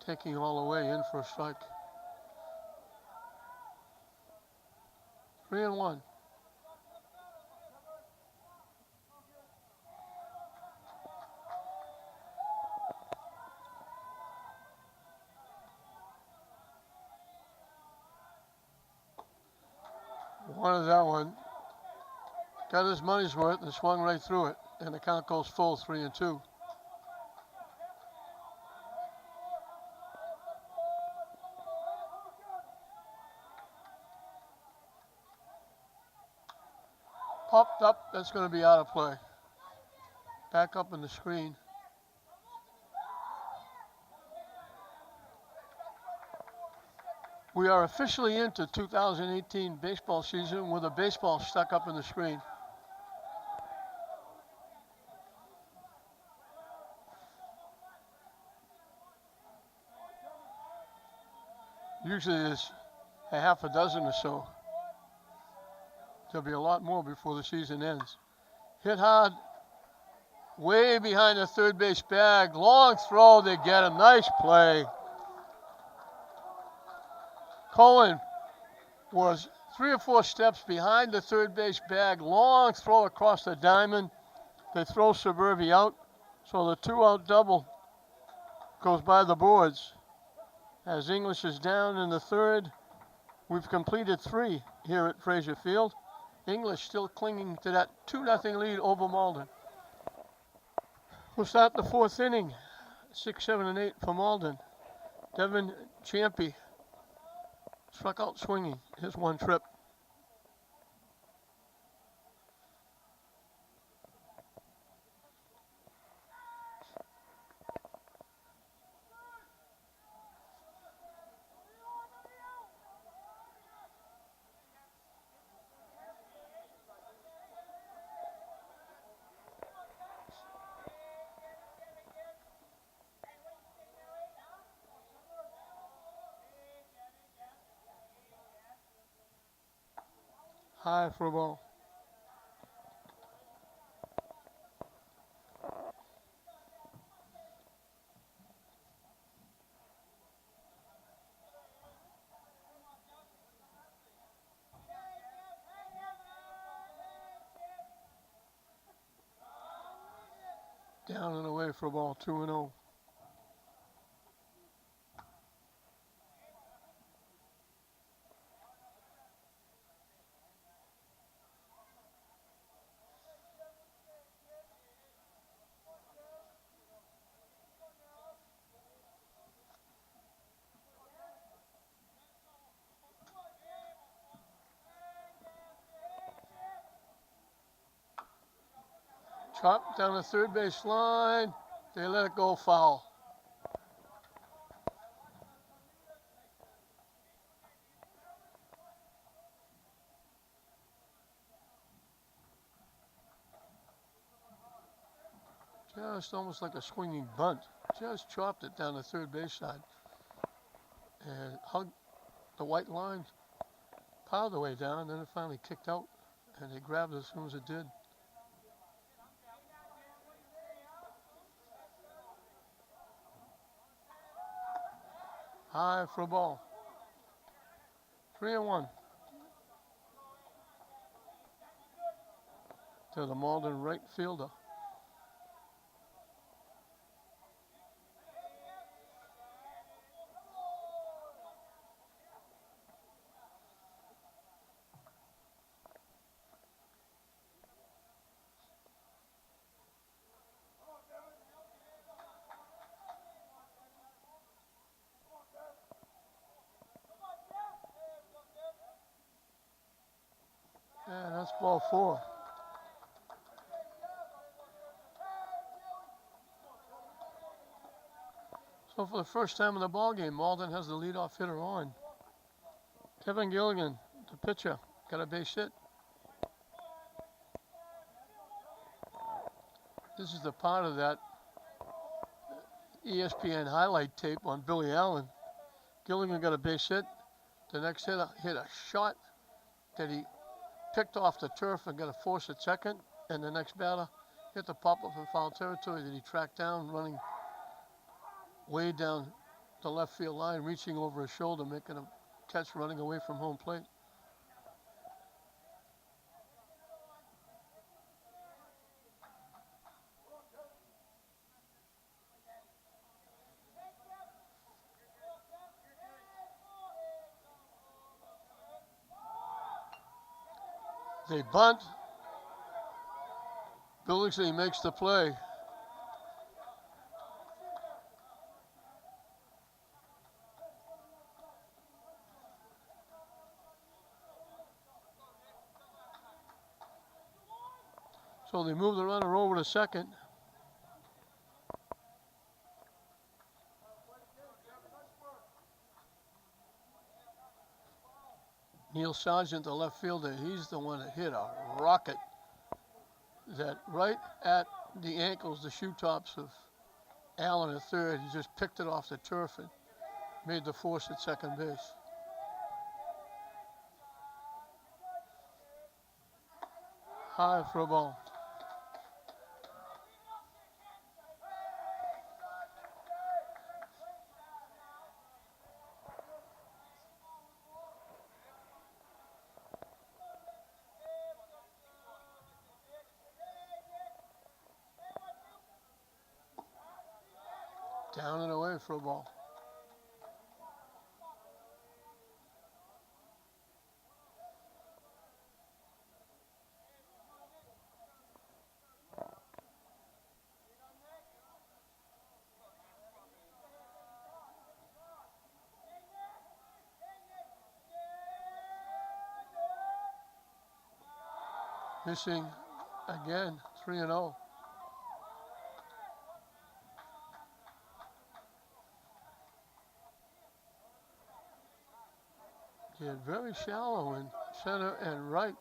A: Taking all the way in for a strike. 3-1. Wanted that one. Got his money's worth and swung right through it. And the count goes full, 3-2. Popped up, that's going to be out of play. Back up in the screen. We are officially into 2018 baseball season with a baseball stuck up in the screen. Usually there's a half a dozen or so. There'll be a lot more before the season ends. Hit hard, way behind the third base bag. Long throw, they get him. Nice play. Cohen was 3 or 4 steps behind the third base bag. Long throw across the diamond. They throw Suburbi out, so the 2-out double goes by the boards. As English is down in the third, we've completed 3 here at Frazier Field. English still clinging to that 2-0 lead over Malden. We'll start the 4th inning. 6, 7, and 8 for Malden. Devin Champy struck out swinging his 1 trip. High for a ball. Down and away for a ball, 2-0. Chop down the third base line. They let it go foul. Just almost like a swinging bunt. Just chopped it down the third base side. And hugged the white line part of the way down. Then it finally kicked out. And they grabbed it as soon as it did. High for a ball. 3-1. To the Malden right fielder. Yeah, that's ball 4. So for the first time in the ballgame, Malden has the leadoff hitter on. Kevin Gilligan, the pitcher, got a base hit. This is the part of that ESPN highlight tape on Billy Allen. Gilligan got a base hit. The next hitter hit a shot that he picked off the turf and got a force at second. And the next batter hit the pop-up in foul territory that he tracked down, running way down the left field line, reaching over his shoulder, making a catch running away from home plate. They bunt. Billingsley makes the play. So they move the runner over to second. Neil Sargent, the left fielder, he's the one that hit a rocket that right at the ankles, the shoe tops of Allen at third. He just picked it off the turf and made the force at second base. High for a ball. Down and away for a ball. Missing again, 3-0. Get very shallow in center and right.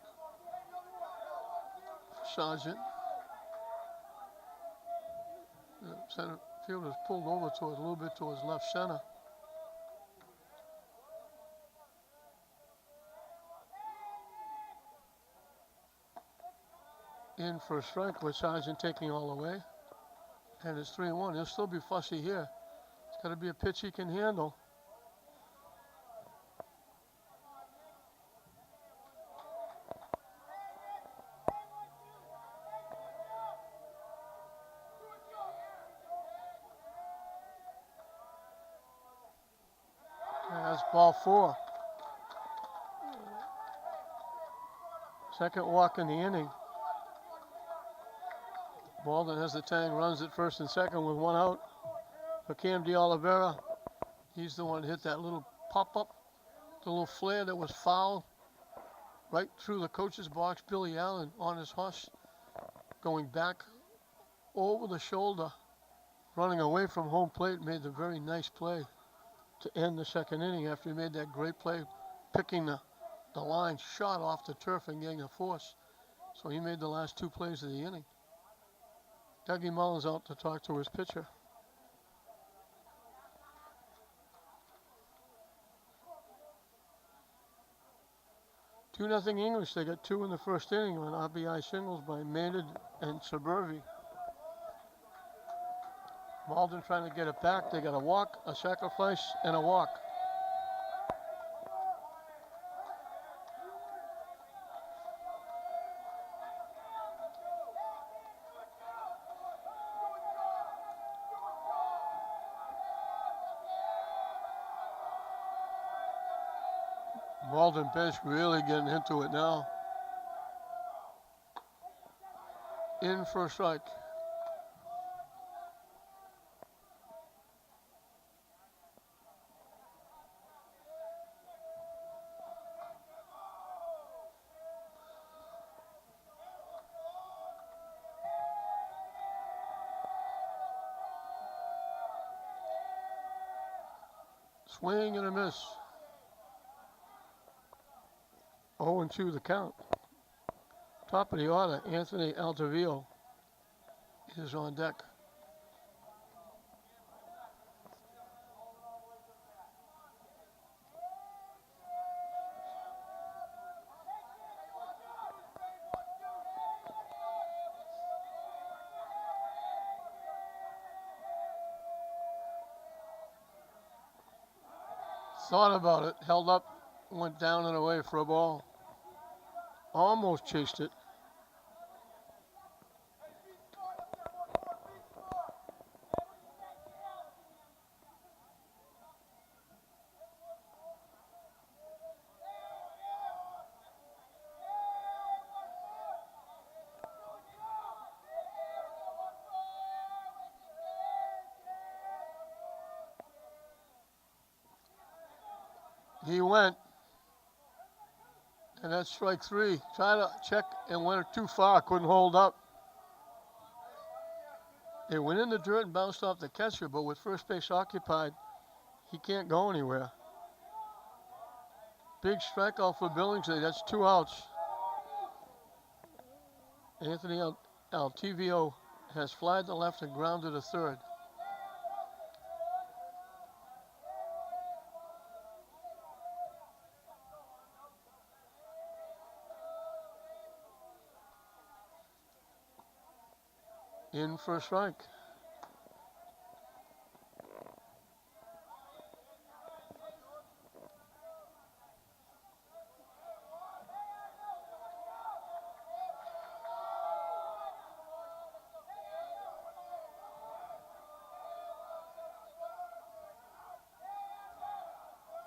A: Sargent. The center fielder's pulled over towards a little bit towards left center. In for a strike with Sargent taking all the way. And it's 3-1. He'll still be fussy here. It's got to be a pitch he can handle. That's ball 4. Second walk in the inning. Malden has the tang, runs at first and second with 1 out. For Cam D'Oliveira, he's the one that hit that little pop-up, the little flare that was foul right through the coach's box. Billy Allen on his horse, going back over the shoulder, running away from home plate, made the very nice play to end the second inning after he made that great play, picking the line shot off the turf and getting a force. So he made the last 2 plays of the inning. Dougie Mullins out to talk to his pitcher. Two nothing English. They got 2 in the first inning on RBI singles by Maynard and Suburbi. Malden trying to get it back. They got a walk, a sacrifice, and a walk. Malden bench really getting into it now. In for a strike. Swing and a miss. 0-2 the count. Top of the order, Anthony Altavio is on deck. Thought about it, held up, went down and away for a ball. Almost chased it. He went. And that's strike 3. Tried to check and went too far, couldn't hold up. It went in the dirt and bounced off the catcher, but with first base occupied, he can't go anywhere. Big strikeout for Billingsley. That's 2 outs. Anthony Altivio has flied to left and grounded to third. In for a strike.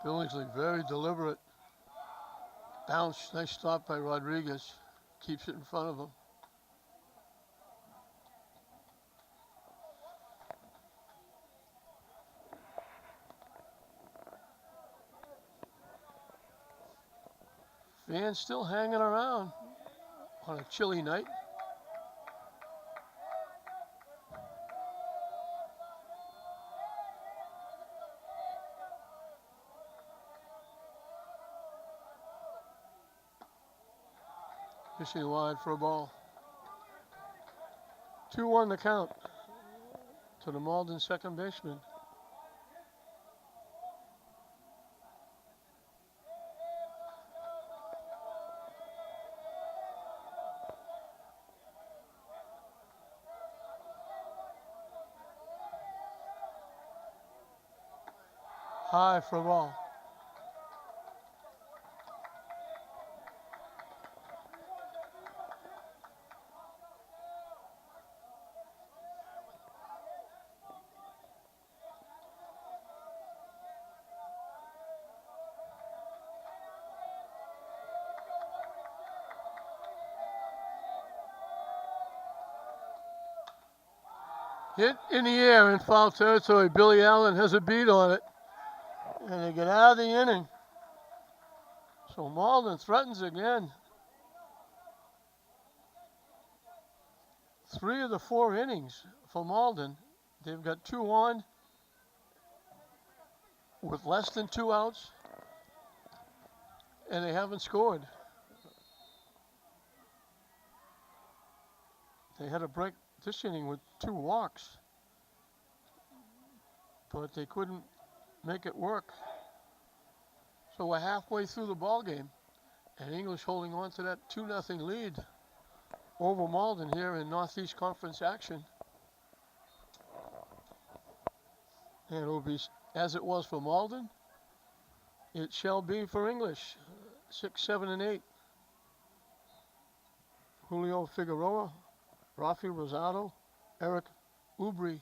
A: Billingsley very deliberate. Bounce, nice stop by Rodriguez. Keeps it in front of him. Fans still hanging around on a chilly night. Fishing wide for a ball. 2-1 the count to the Malden second baseman. High for a ball. Hit in the air in foul territory. Billy Allen has a beat on it. And they get out of the inning. So Malden threatens again. 3 of the 4 innings for Malden. They've got 2 on with less than 2 outs. And they haven't scored. They had a break this inning with 2 walks. But they couldn't make it work. So we're halfway through the ball game, and English holding on to that 2-0 lead over Malden here in Northeast Conference action. And it will be, as it was for Malden, it shall be for English. 6, 7, and 8. Julio Figueroa, Rafi Rosado, Eric Ubri.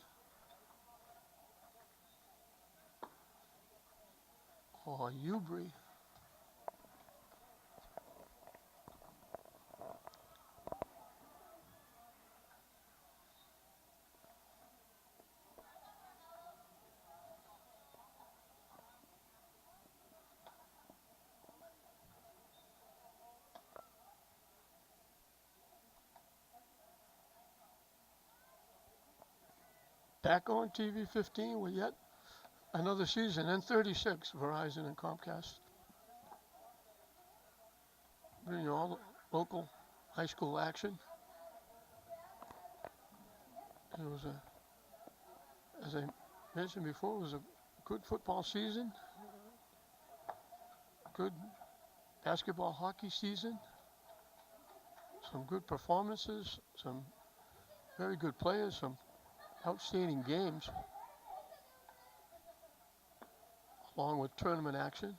A: Oh, Ubri. Back on TV 15 with yet another season, and 36, Verizon and Comcast. Bringing you all the local high school action. It was as I mentioned before, it was a good football season, good basketball, hockey season, some good performances, some very good players, some outstanding games, along with tournament action.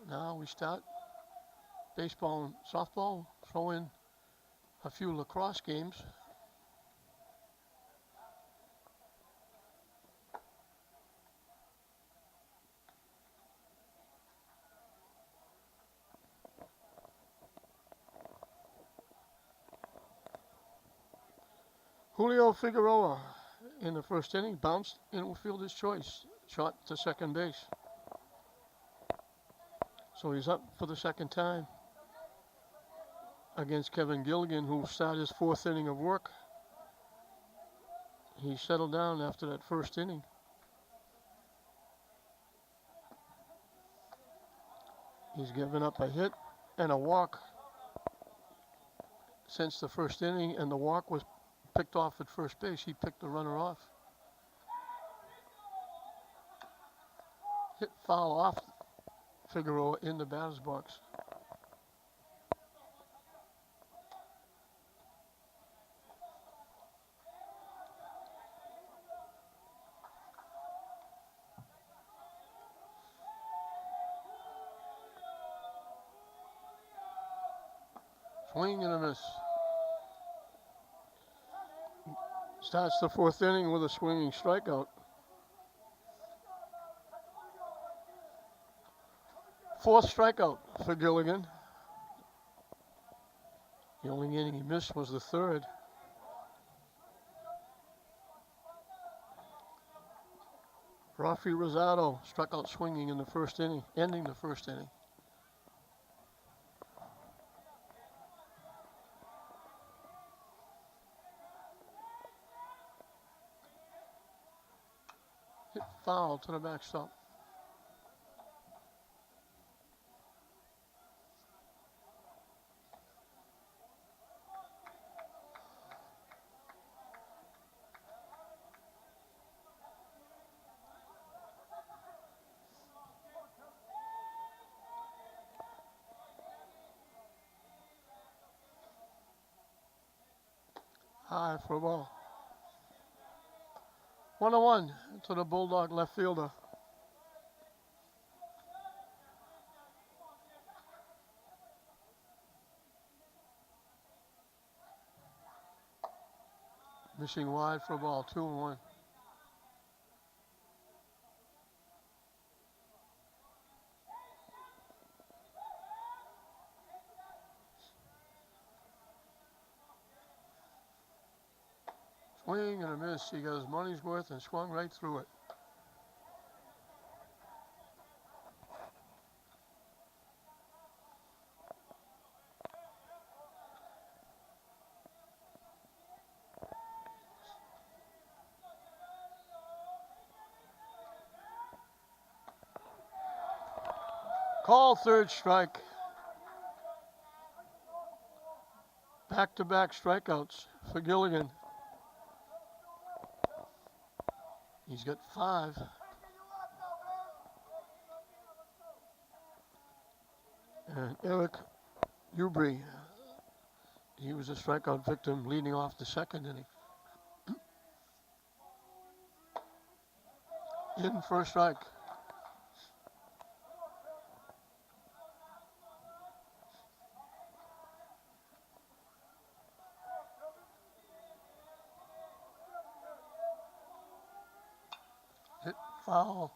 A: Now we start baseball and softball, throw in a few lacrosse games. Julio Figueroa in the first inning bounced infielder's choice, shot to second base. So he's up for the second time against Kevin Gilligan, who started his 4th inning of work. He settled down after that first inning. He's given up a hit and a walk since the first inning, and the walk was picked off at first base. He picked the runner off. Hit foul off Figueroa in the batter's box. Swing and a miss. Starts the fourth inning with a swinging strikeout. Fourth strikeout for Gilligan. The only inning he missed was the third. Rafi Rosado struck out swinging in the first inning, ending the first inning. Hit foul to the backstop. High for a ball. 1-1 to the Bulldog left fielder. Missing wide for a ball, 2-1. Swing and a miss. He got his money's worth and swung right through it. Call third strike. Back-to-back strikeouts for Gilligan. He's got 5. And Eric Ubry, he was a strikeout victim leading off the second inning. In first strike. Hit foul.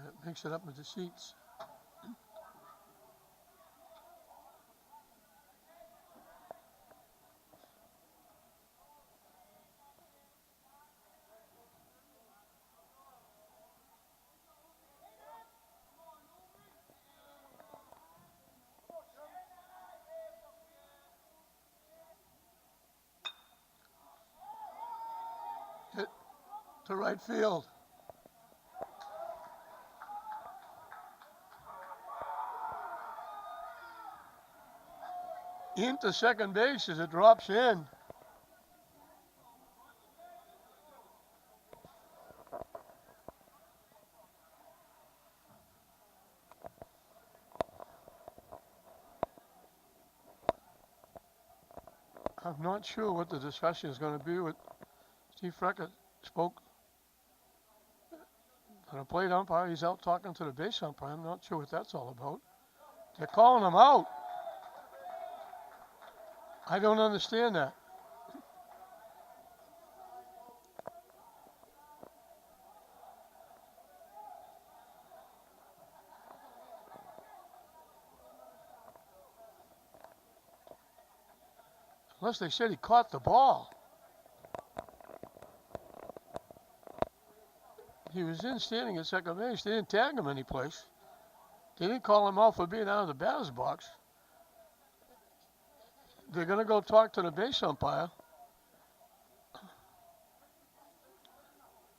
A: It makes it up with the seats. Hit to right field. Into second base as it drops in. I'm not sure what the discussion is going to be with Steve Freckett. Spoke to the plate umpire. He's out talking to the base umpire. I'm not sure what that's all about. They're calling him out. I don't understand that. Unless they said he caught the ball. He was in standing at second base. They didn't tag him anyplace. They didn't call him out for being out of the batter's box. They're going to go talk to the base umpire.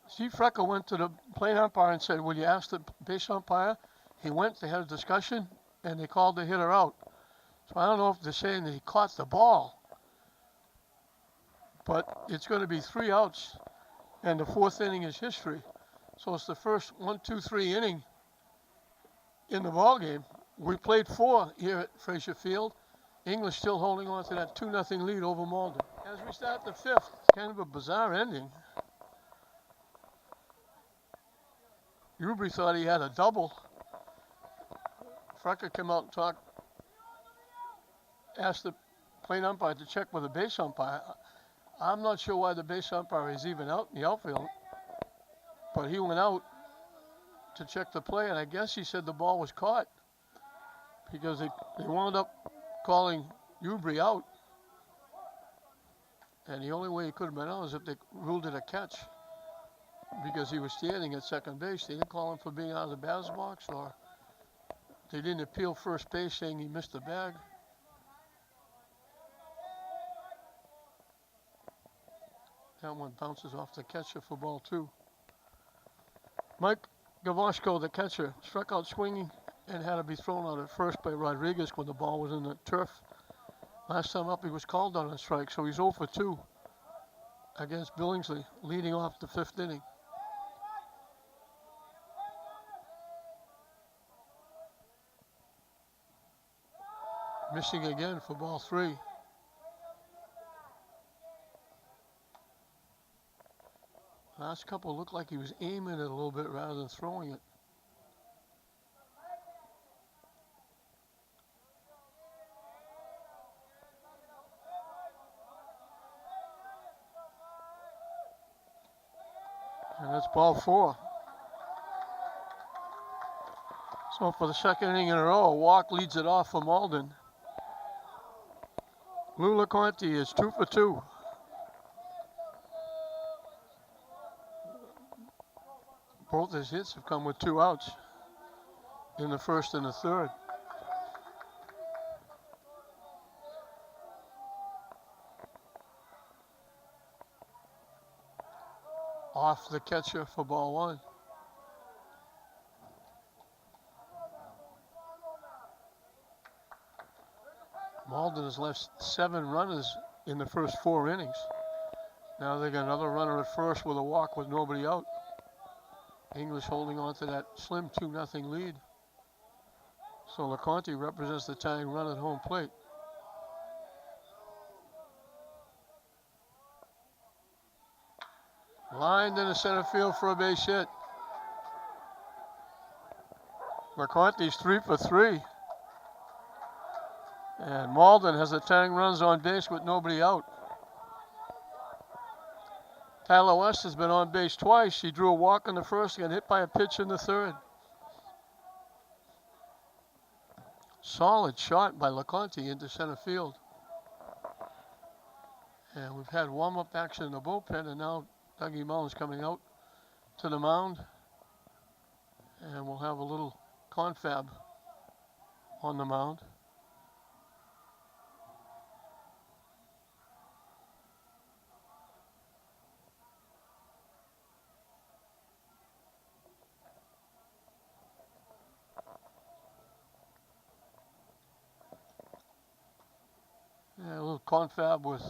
A: Steve Freckett went to the plate umpire and said, "Will you ask the base umpire?" he went, they had a discussion, and they called the hitter out. So I don't know if they're saying that he caught the ball, but it's going to be 3 outs, and the 4th inning is history. So it's the first 1, 2, 3 inning in the ball game. We played 4 here at Frazier Field. English still holding on to that 2-0 lead over Malden. As we start the 5th, it's kind of a bizarre ending. Ubry thought he had a double. Frecker came out and asked the plate umpire to check with the base umpire. I'm not sure why the base umpire is even out in the outfield, but he went out to check the play, and I guess he said the ball was caught because they wound up calling Ubry out. And the only way he could have been out is if they ruled it a catch, because he was standing at second base. They didn't call him for being out of the batter's box, or they didn't appeal first base saying he missed the bag. That one bounces off the catcher for ball 2. Mike Gavoshko, the catcher, struck out swinging and had to be thrown out at first by Rodriguez when the ball was in the turf. Last time up, he was called on a strike, so he's 0 for 2 against Billingsley, leading off the 5th inning. Missing again for ball 3. Last couple looked like he was aiming it a little bit rather than throwing it. And that's ball 4. So for the 2nd inning in a row, a walk leads it off for Malden. Lou LeConte is 2 for 2. Both his hits have come with 2 outs in the 1st and the 3rd. Off the catcher for ball 1. Malden has left 7 runners in the first 4 innings. Now they got another runner at first with a walk with nobody out. English holding on to that slim 2-0 lead. So LeConte represents the tying run at home plate. Lined in the center field for a base hit. LeConte's 3 for 3. And Malden has the tying runs on base with nobody out. Tyler West has been on base twice. He drew a walk in the 1st and got hit by a pitch in the 3rd. Solid shot by LeConte into center field. And we've had warm-up action in the bullpen, and now Dougie Mullins coming out to the mound. And we'll have a little confab on the mound. Yeah, a little confab with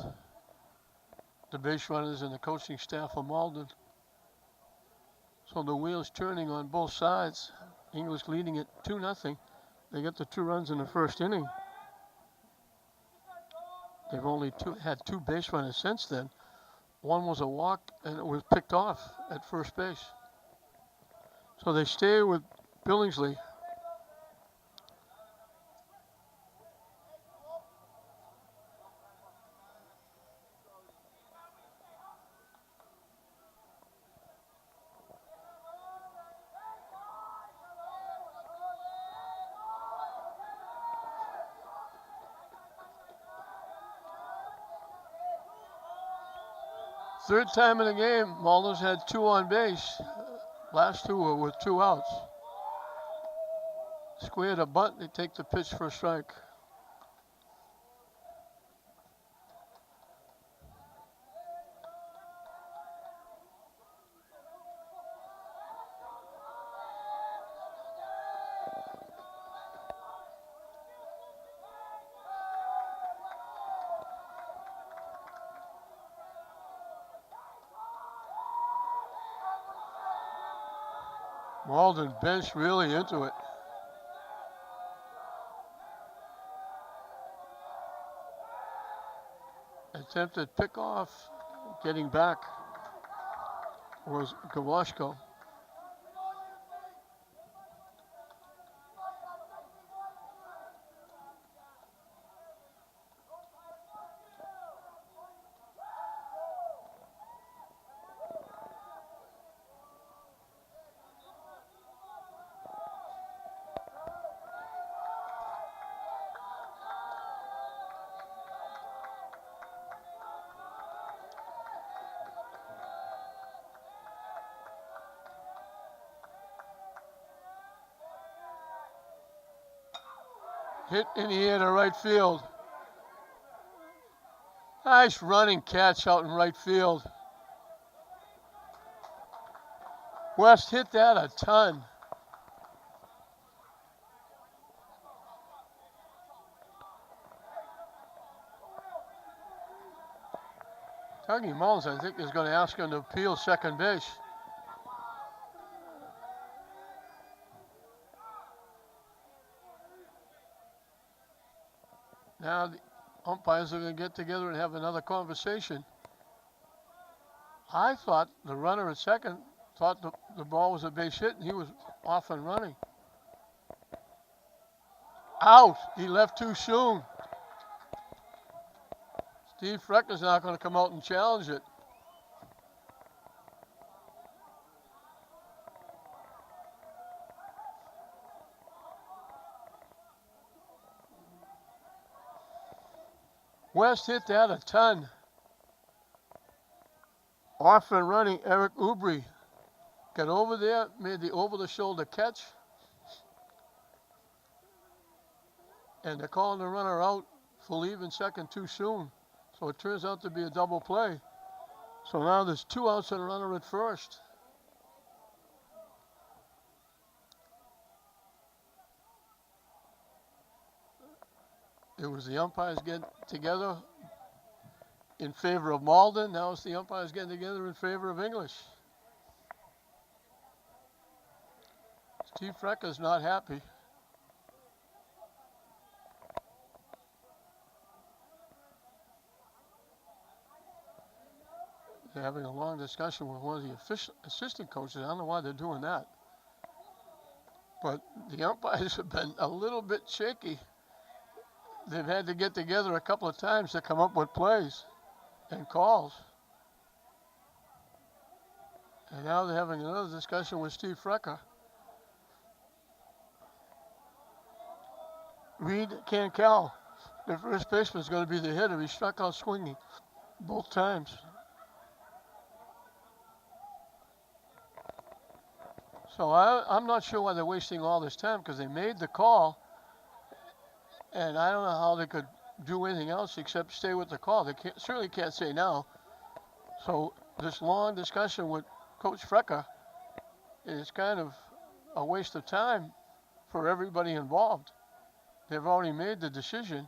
A: the base runners and the coaching staff of Malden. So the wheel's turning on both sides. English leading it 2-0. They get the 2 runs in the 1st inning. They've only had 2 base runners since then. One was a walk, and it was picked off at first base. So they stay with Billingsley. Third time in the game, Malden's had 2 on base. Last 2 were with 2 outs. Squared a bunt, they take the pitch for a strike. Malden bench really into it. Attempted pickoff, getting back was Gawashko. Hit in the air to right field. Nice running catch out in right field. West hit that a ton. Tuggy Mullins, I think, is going to ask him to appeal second base. Now the umpires are going to get together and have another conversation. I thought the runner at second thought the ball was a base hit and he was off and running. Out. He left too soon. Steve Frecker's not going to come out and challenge it. West hit that a ton. Off and running, Eric Ubri got over there, made the over-the-shoulder catch. And they're calling the runner out for leaving second too soon. So it turns out to be a double play. So now there's 2 outs and a runner at first. It was the umpires getting together in favor of Malden. Now it's the umpires getting together in favor of English. Steve Frecker's not happy. They're having a long discussion with one of the assistant coaches. I don't know why they're doing that. But the umpires have been a little bit shaky. They've had to get together a couple of times to come up with plays and calls. And now they're having another discussion with Steve Frecker. Reed Cancal, the first baseman, is going to be the hitter. He struck out swinging both times. So I'm not sure why they're wasting all this time, because they made the call, and I don't know how they could do anything else except stay with the call. They certainly can't say no. So this long discussion with Coach Frecker is kind of a waste of time for everybody involved. They've already made the decision.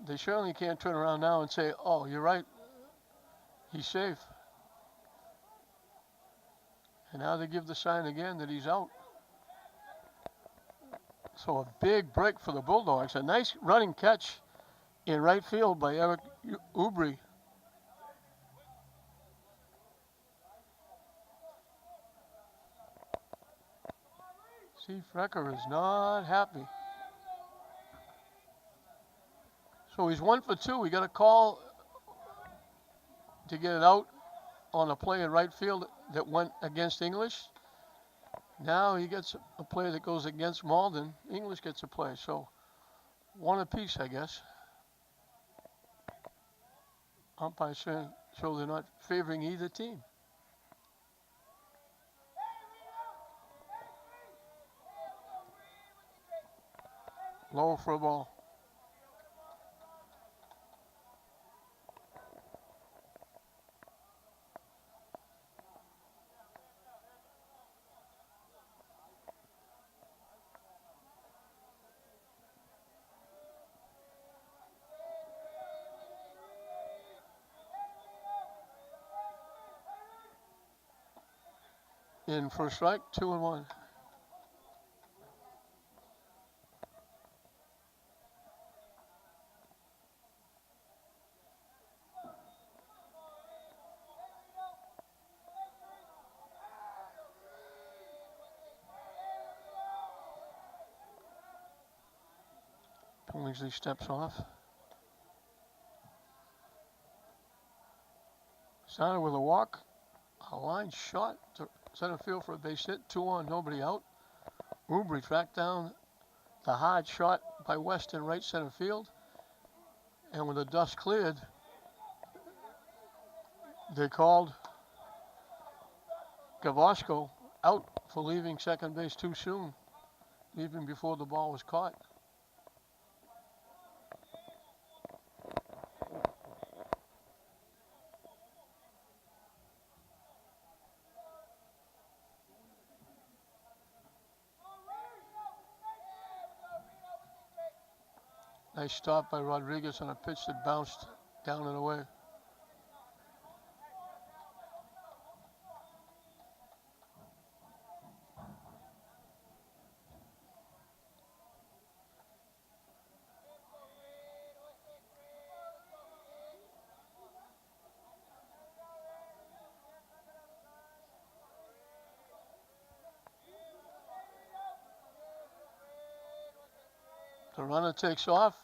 A: They certainly can't turn around now and say, oh, you're right, he's safe. And now they give the sign again that he's out. So a big break for the Bulldogs. A nice running catch in right field by Eric Ubri. Steve Frecker is not happy. So he's 1 for 2. We got a call to get it out on a play in right field that went against English. Now he gets a play that goes against Malden. English gets a play. So 1 apiece, I guess. Umpires show they're not favoring either team. Low for a ball. in for a strike, 2-1. Billingsley steps off. Started with a walk, a line shot to center field for a base hit, 2-on, nobody out. Oubre tracked down the hard shot by West in right center field, and when the dust cleared, they called Gavosko out for leaving second base too soon, even before the ball was caught. Nice stop by Rodriguez on a pitch that bounced down and away. The runner takes off.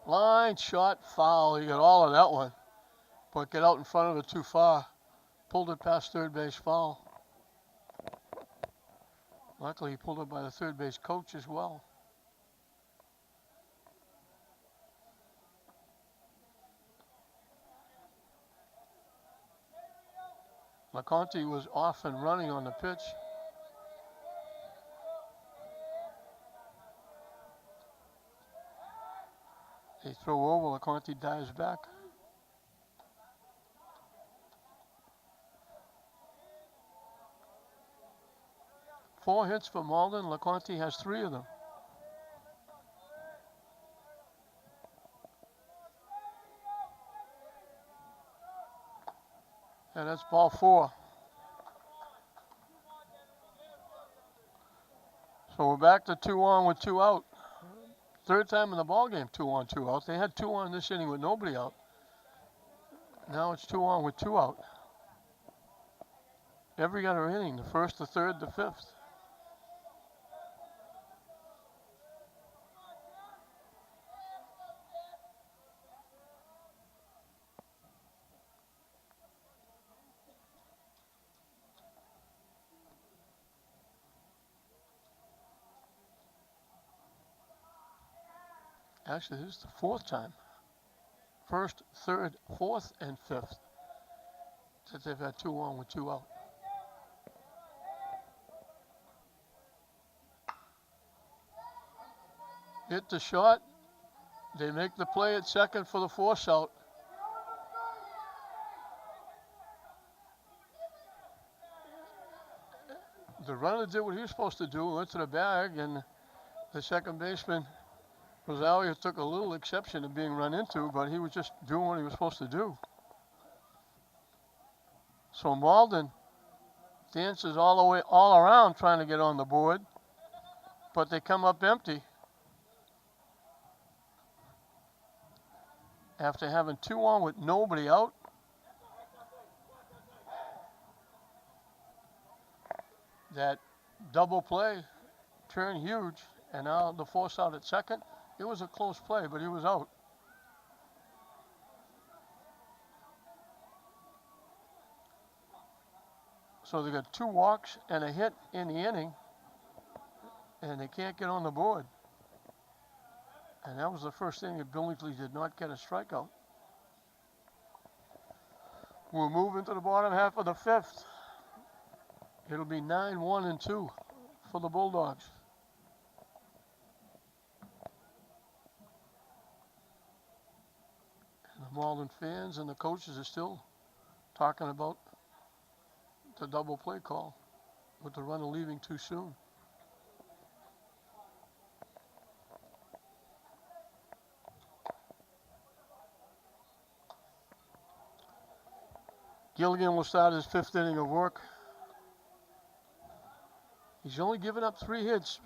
A: Line shot, foul. You got all of that one. But get out in front of it too far. Pulled it past third base, foul. Luckily, he pulled it by the third base coach as well. LeConte was off and running on the pitch. They throw over, LeConte dives back. Four hits for Malden. LeConte has 3 of them. And that's ball 4. So we're back to 2-on with 2 out. Third time in the ball game, 2-on, 2 out. They had 2-on this inning with nobody out. Now it's 2-on with 2 out. Every other inning, the first, the third, the fifth. Actually, this is the 4th time. First, third, 4th, and 5th that they've had 2-on with 2 out. Hit the shot. They make the play at second for the force out. The runner did what he was supposed to do, went to the bag, and the second baseman, Rosario, took a little exception to being run into, but he was just doing what he was supposed to do. So Malden dances all around trying to get on the board, but they come up empty after having 2-on with nobody out. That double play turned huge, and now the force out at second. It was a close play, but he was out. So they got 2 walks and a hit in the inning, and they can't get on the board. And that was the first thing that Billingsley did not get a strikeout. We'll move into the bottom half of the 5th. It'll be 9-1-2 for the Bulldogs. And the Malden fans and the coaches are still talking about the double play call with the runner leaving too soon. Gilligan will start his 5th inning of work. He's only given up 3 hits,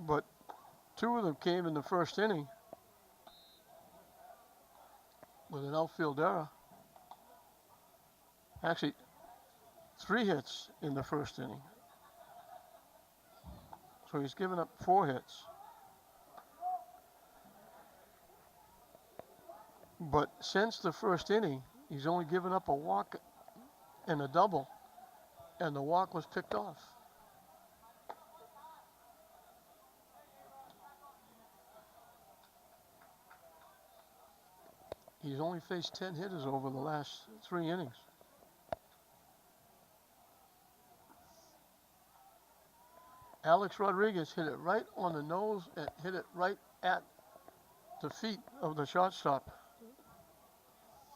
A: but 2 of them came in the first inning with an outfield error. Actually, 3 hits in the first inning. So he's given up 4 hits. But since the first inning, he's only given up a walk and a double, and the walk was picked off. He's only faced 10 hitters over the last 3 innings. Alex Rodriguez hit it right on the nose and hit it right at the feet of the shortstop.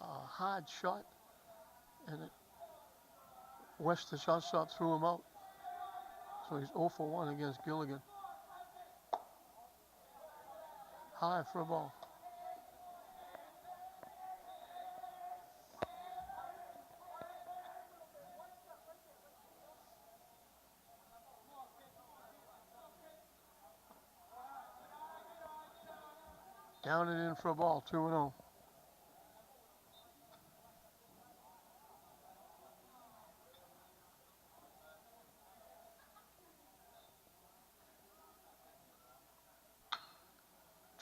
A: A hard shot, and the shortstop threw him out. So he's 0 for 1 against Gilligan. High for a ball. Down and in for a ball, 2-0.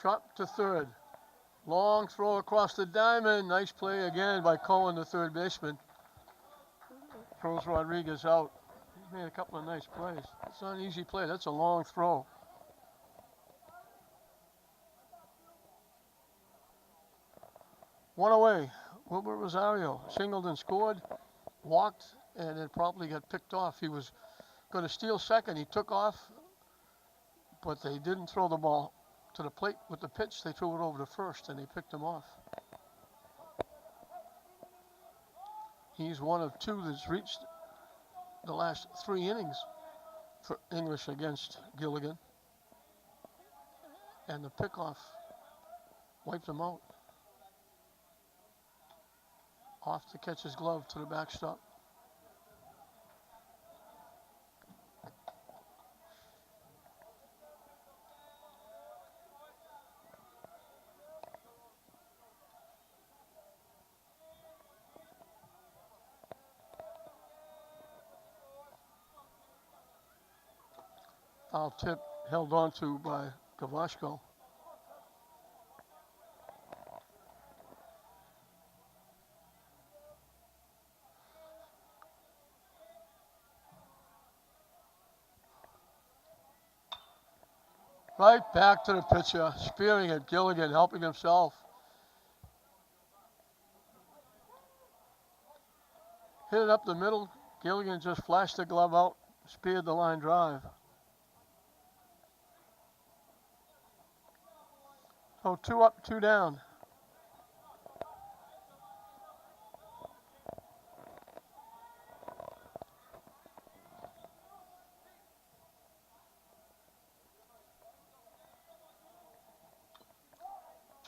A: Chop to third. Long throw across the diamond. Nice play again by Cohen, the third baseman. Throws Rodriguez out. He's made a couple of nice plays. It's not an easy play. That's a long throw. One away. Wilbur Rosario singled and scored, walked, and it probably got picked off. He was going to steal second. He took off, but they didn't throw the ball to the plate with the pitch. They threw it over to first, and they picked him off. He's one of 2 that's reached the last 3 innings for English against Gilligan. And the pickoff wiped him out. Off to catch his glove to the backstop. Foul tip held on to by Gavashko. Right back to the pitcher, spearing at Gilligan, helping himself. Hit it up the middle. Gilligan just flashed the glove out, speared the line drive. So 2 up, 2 down.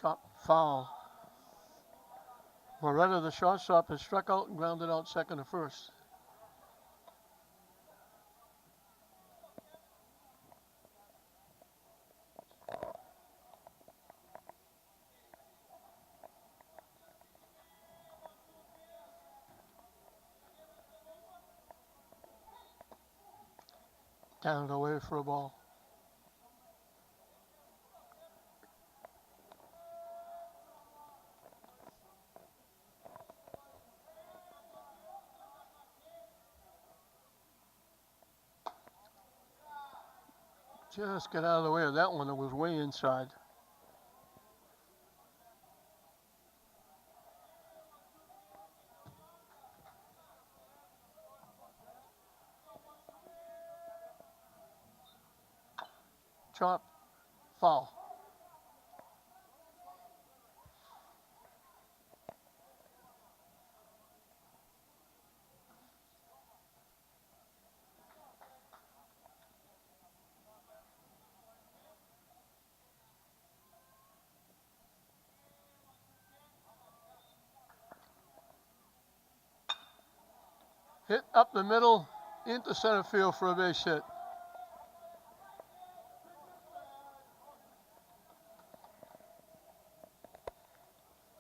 A: Chop foul. Moretta, the shortstop, has struck out and grounded out second to first. Down and away for a ball. Just get out of the way of that one that was way inside. Chop, foul. Hit up the middle into center field for a base hit.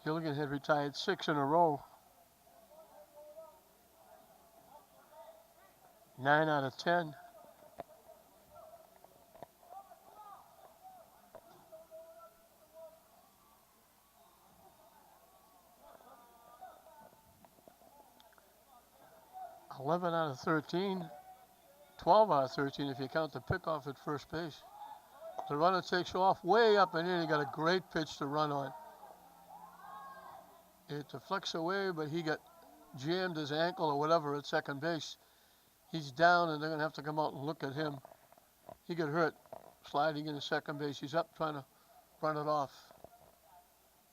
A: Gilligan had retired 6 in a row. 9 out of 10. $11 out of 13. 12 out of 13 if you count the pickoff at first base. The runner takes off way up and in. He got a great pitch to run on. It deflects away, but he got jammed his ankle or whatever at second base. He's down, and they're going to have to come out and look at him. He got hurt sliding into second base. He's up trying to run it off.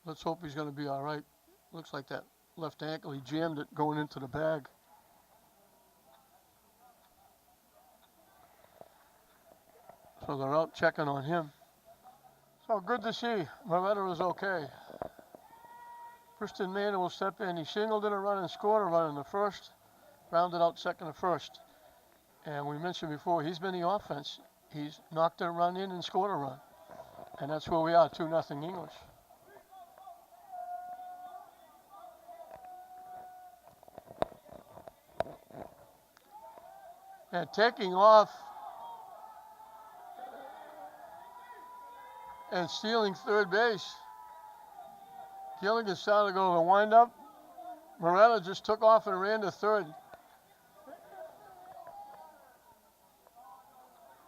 A: Let's hope he's going to be all right. Looks like that left ankle, he jammed it going into the bag. So they're out checking on him. So good to see Moretta is okay. Kristen Manor will step in. He singled in a run and scored a run in the first. Rounded out second and first. And we mentioned before, he's been the offense. He's knocked a run in and scored a run. And that's where we are, 2-0 English. And taking off and stealing third base. Gilligan started to go to the windup. Moretta just took off and ran to third.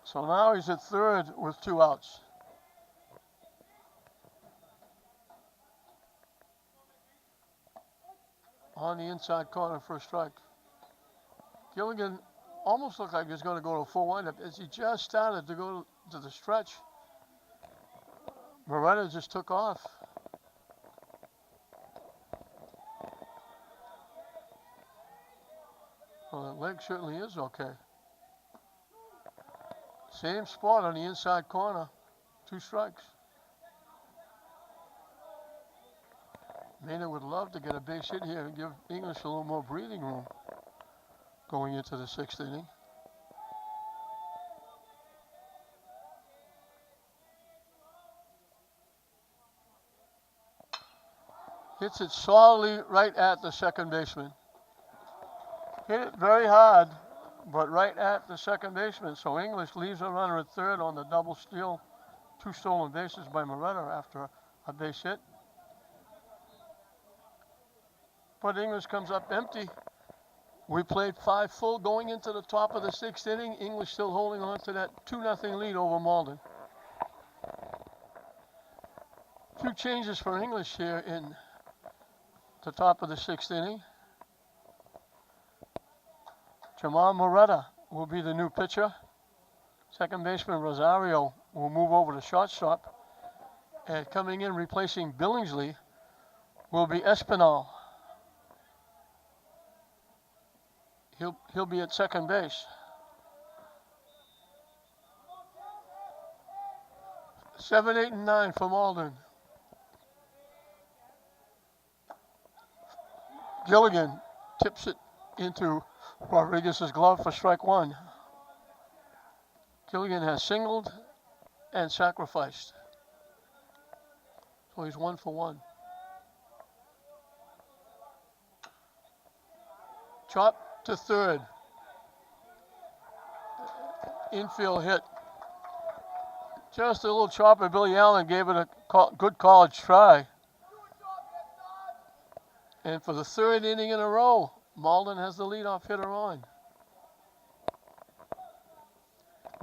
A: So now he's at third with 2 outs. On the inside corner for a strike. Gilligan almost looked like he was going to go to a full windup as he just started to go to the stretch. Moretta just took off. Well, the leg certainly is okay. Same spot on the inside corner. 2 strikes. Maynard would love to get a base hit here and give English a little more breathing room going into the 6th inning. Hits it solidly right at the second baseman. Hit it very hard, but right at the second baseman. So English leaves a runner at third on the double steal. 2 stolen bases by Moretta after a base hit. But English comes up empty. We played 5 full going into the top of the 6th inning. English still holding on to that 2-0 lead over Malden. 2 changes for English here in the top of the 6th inning. Jamal Moretta will be the new pitcher. Second baseman Rosario will move over to shortstop. And coming in replacing Billingsley will be Espinal. He'll be at second base. 7, 8, and 9 for Malden. Gilligan tips it into Rodriguez's glove for strike 1. Gilligan has singled and sacrificed. So he's 1 for 1. Chop to third. Infield hit. Just a little chopper. Billy Allen gave it a good college try. And for the 3rd inning in a row, Malden has the leadoff hitter on.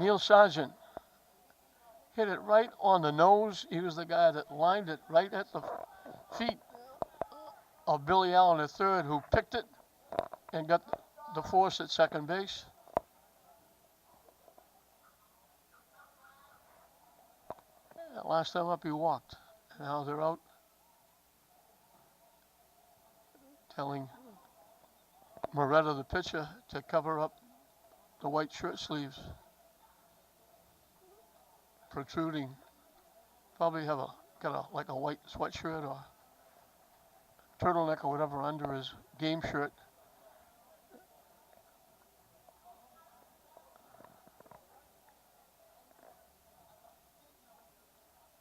A: Neil Sargent hit it right on the nose. He was the guy that lined it right at the feet of Billy Allen at third, who picked it and got the force at second base. Last time up he walked. Now they're out telling Moretta, the pitcher, to cover up the white shirt sleeves protruding. Probably have like a white sweatshirt or turtleneck or whatever under his game shirt.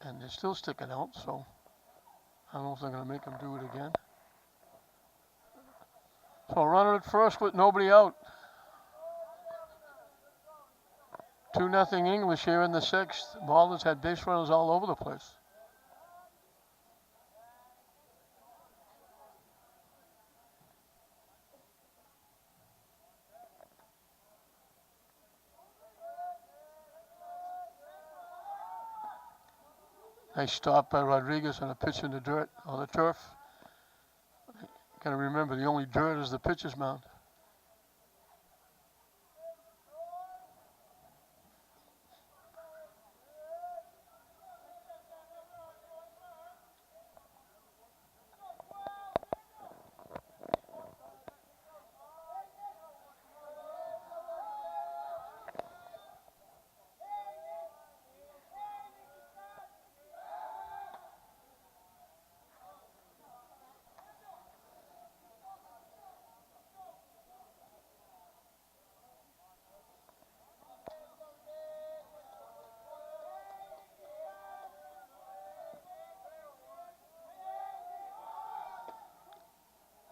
A: And they're still sticking out, so I don't know if they're going to make him do it again. So runner at first with nobody out. 2-0 English here in the sixth. Malden's had base runners all over the place. Nice stop by Rodriguez on a pitch in the dirt or the turf. Gotta remember the only dirt is the pitcher's mound.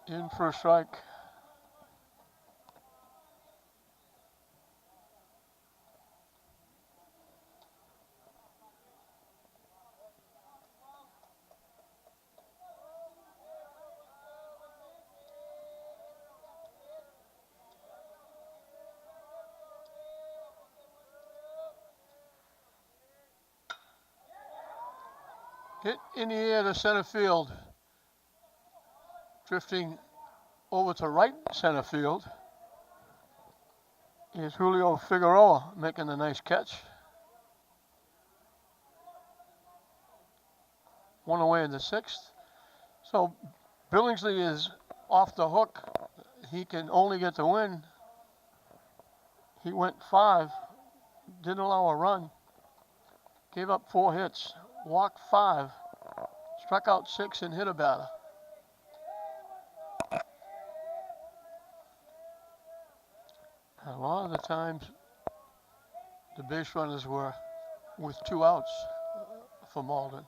A: In for a strike. Hit in the air to center field. Drifting over to right center field is Julio Figueroa making a nice catch. One away in the sixth. So Billingsley is off the hook. He can only get the win. He went 5, didn't allow a run, gave up 4 hits, walked 5, struck out 6 and hit a batter. A lot of the times the base runners were with 2 outs for Malden.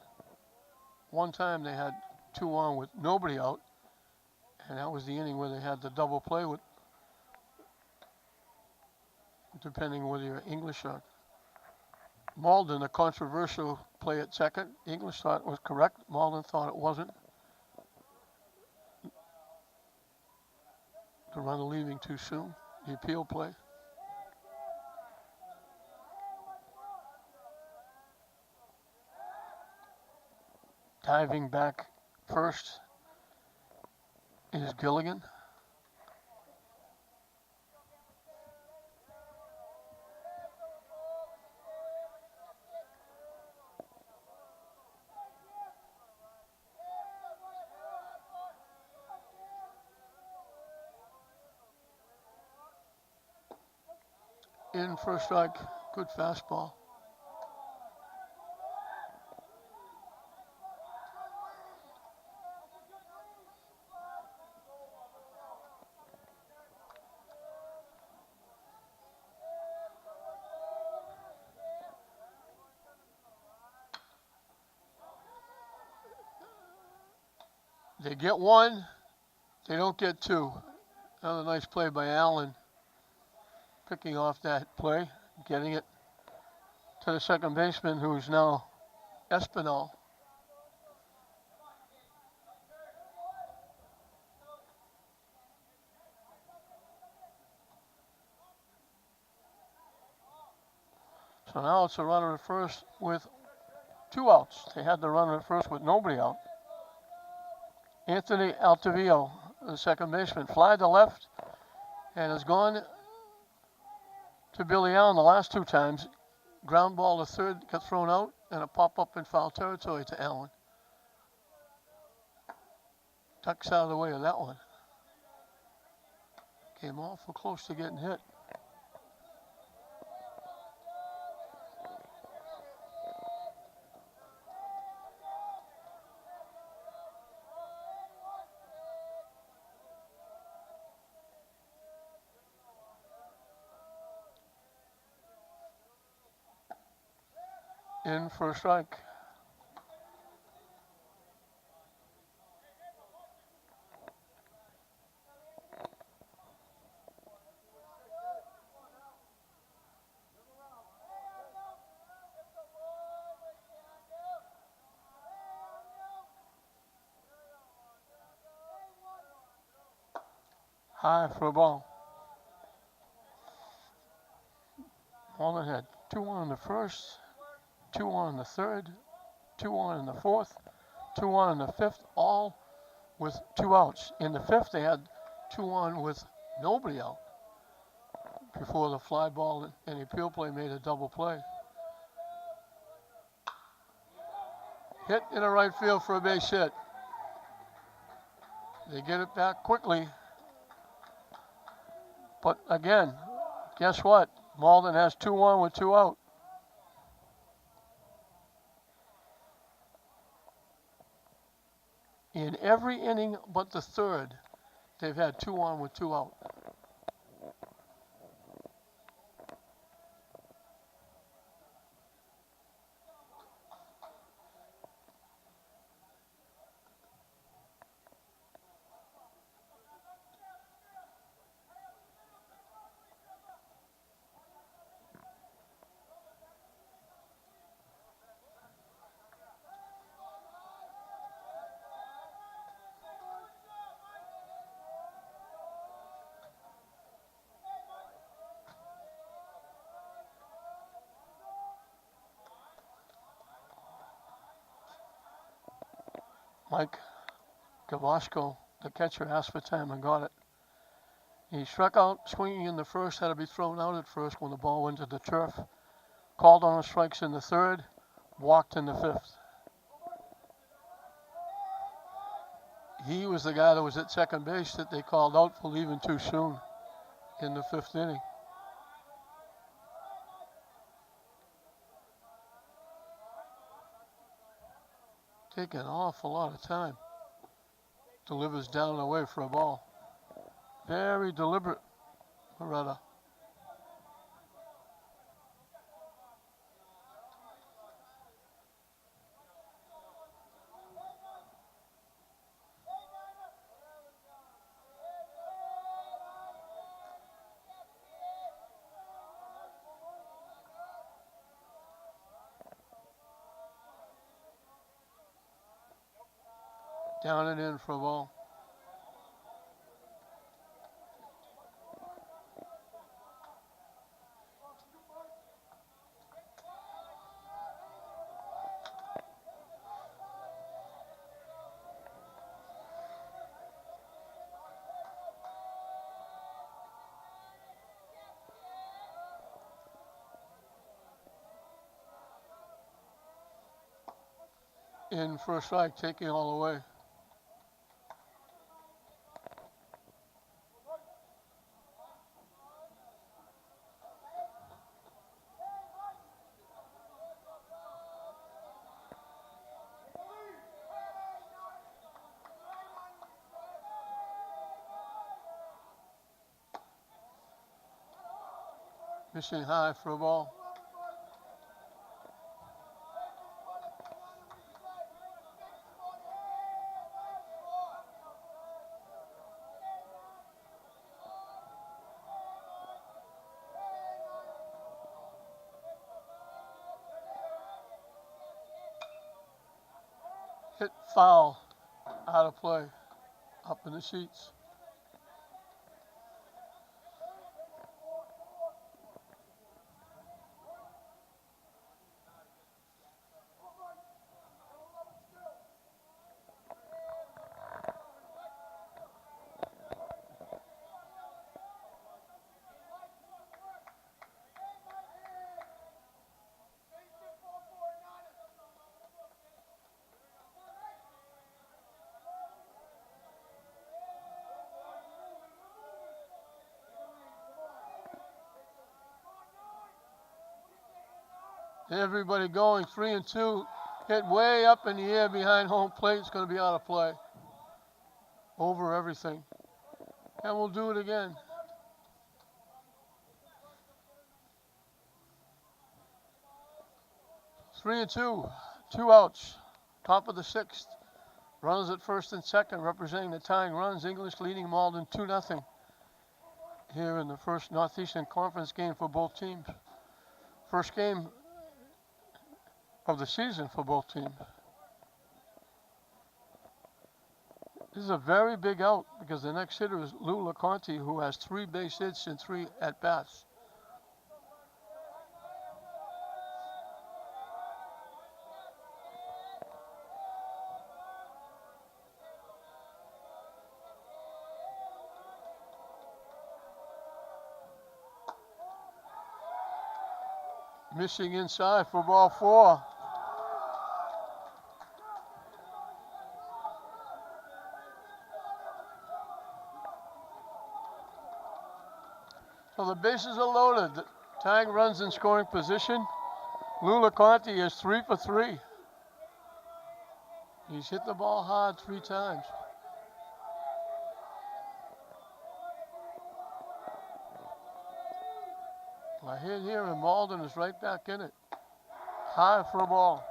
A: One time they had 2 on with nobody out, and that was the inning where they had the double play with, depending whether you're English or Malden, a controversial play at second. English thought it was correct. Malden thought it wasn't. The runner leaving too soon. The appeal play. Diving back first is Gilligan. In for a strike, good fastball. They get 1, they don't get 2. Another nice play by Allen. Picking off that play, getting it to the second baseman, who's now Espinal. So now it's a runner at first with 2 outs. They had the runner at first with nobody out. Anthony Altavio, the second baseman, fly to left and has gone to Billy Allen the last 2 times. Ground ball to third, got thrown out, and a pop-up in foul territory to Allen. Tucks out of the way of that one. Came awful close to getting hit. In for a strike. High for a ball. Malden had 2-1 in the first, 2-1 in the third, 2-1 in the fourth, 2-1 in the fifth, all with 2 outs. In the fifth, they had 2-1 with nobody out before the fly ball and the appeal play made a double play. Hit in the right field for a base hit. They get it back quickly. But again, guess what? Malden has 2-1 with 2 out. In every inning but the third, they've had 2-1 with 2 out. Mike Gavoshko, the catcher, asked for time and got it. He struck out swinging in the first, had to be thrown out at first when the ball went to the turf. Called on the strikes in the third, walked in the fifth. He was the guy that was at second base that they called out for leaving too soon in the fifth inning. Taking an awful lot of time. Delivers down and away for a ball. Very deliberate, Loretta. Down and in for a ball. In for a strike, taking all the way. Missing high for a ball. Hit foul, out of play, up in the seats. Everybody going 3-2. Hit way up in the air behind home plate. It's going to be out of play. Over everything. And we'll do it again. Three and two. 2 outs. Top of the sixth. Runners at first and second, representing the tying runs. English leading Malden 2-0 here in the first Northeastern Conference game for both teams. First game of the season for both teams. This is a very big out because the next hitter is Lou LeConte, who has 3 base hits and 3 at-bats. Missing inside for ball 4. So the bases are loaded. Tying runs in scoring position. Lou LeConte is 3 for 3. He's hit the ball hard 3 times. A hit here, and Malden is right back in it. High for a ball.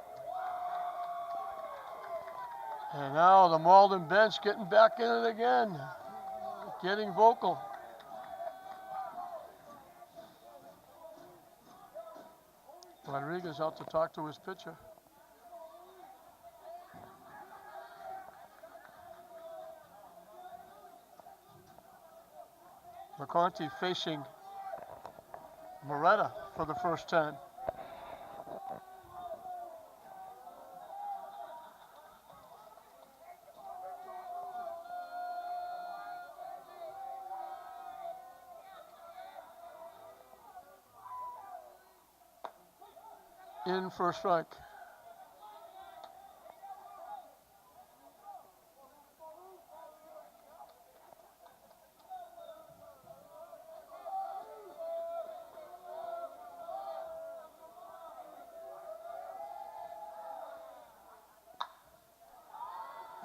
A: And now the Malden bench getting back in it again. Getting vocal. Rodriguez out to talk to his pitcher. LeConte facing Moretta for the first time. In for a strike.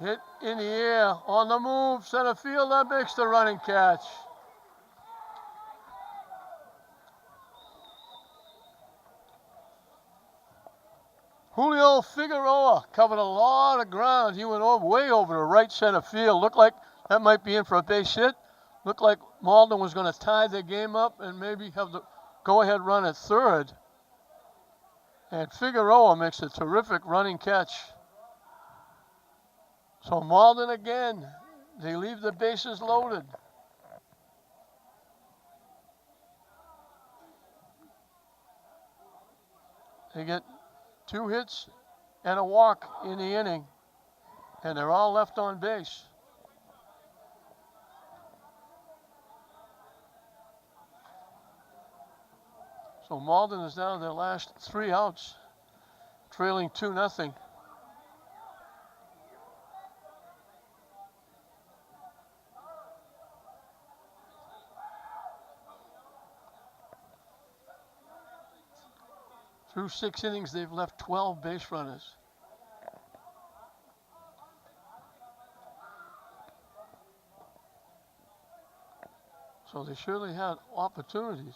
A: Hit in the air, on the move, center field, that makes the running catch. Julio Figueroa covered a lot of ground. He went way over to right center field. Looked like that might be in for a base hit. Looked like Malden was going to tie the game up and maybe have the go-ahead run at third. And Figueroa makes a terrific running catch. So Malden again, they leave the bases loaded. They get 2 hits and a walk in the inning, and they're all left on base. So Malden is down to their last 3 outs, trailing 2-0. Through 6 innings, they've left 12 base runners. So they surely had opportunities.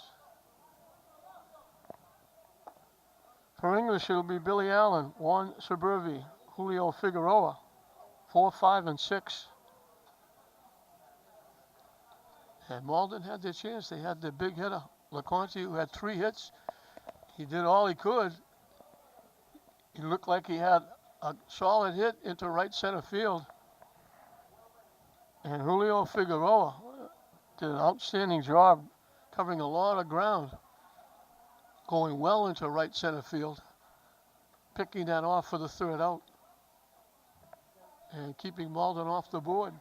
A: For English, it'll be Billy Allen, Juan Suburvi, Julio Figueroa, 4, 5, and 6. And Malden had their chance. They had their big hitter, LeConte, who had 3 hits. He did all he could. He looked like he had a solid hit into right center field. And Julio Figueroa did an outstanding job covering a lot of ground, going well into right center field, picking that off for the 3rd out, and keeping Malden off the board.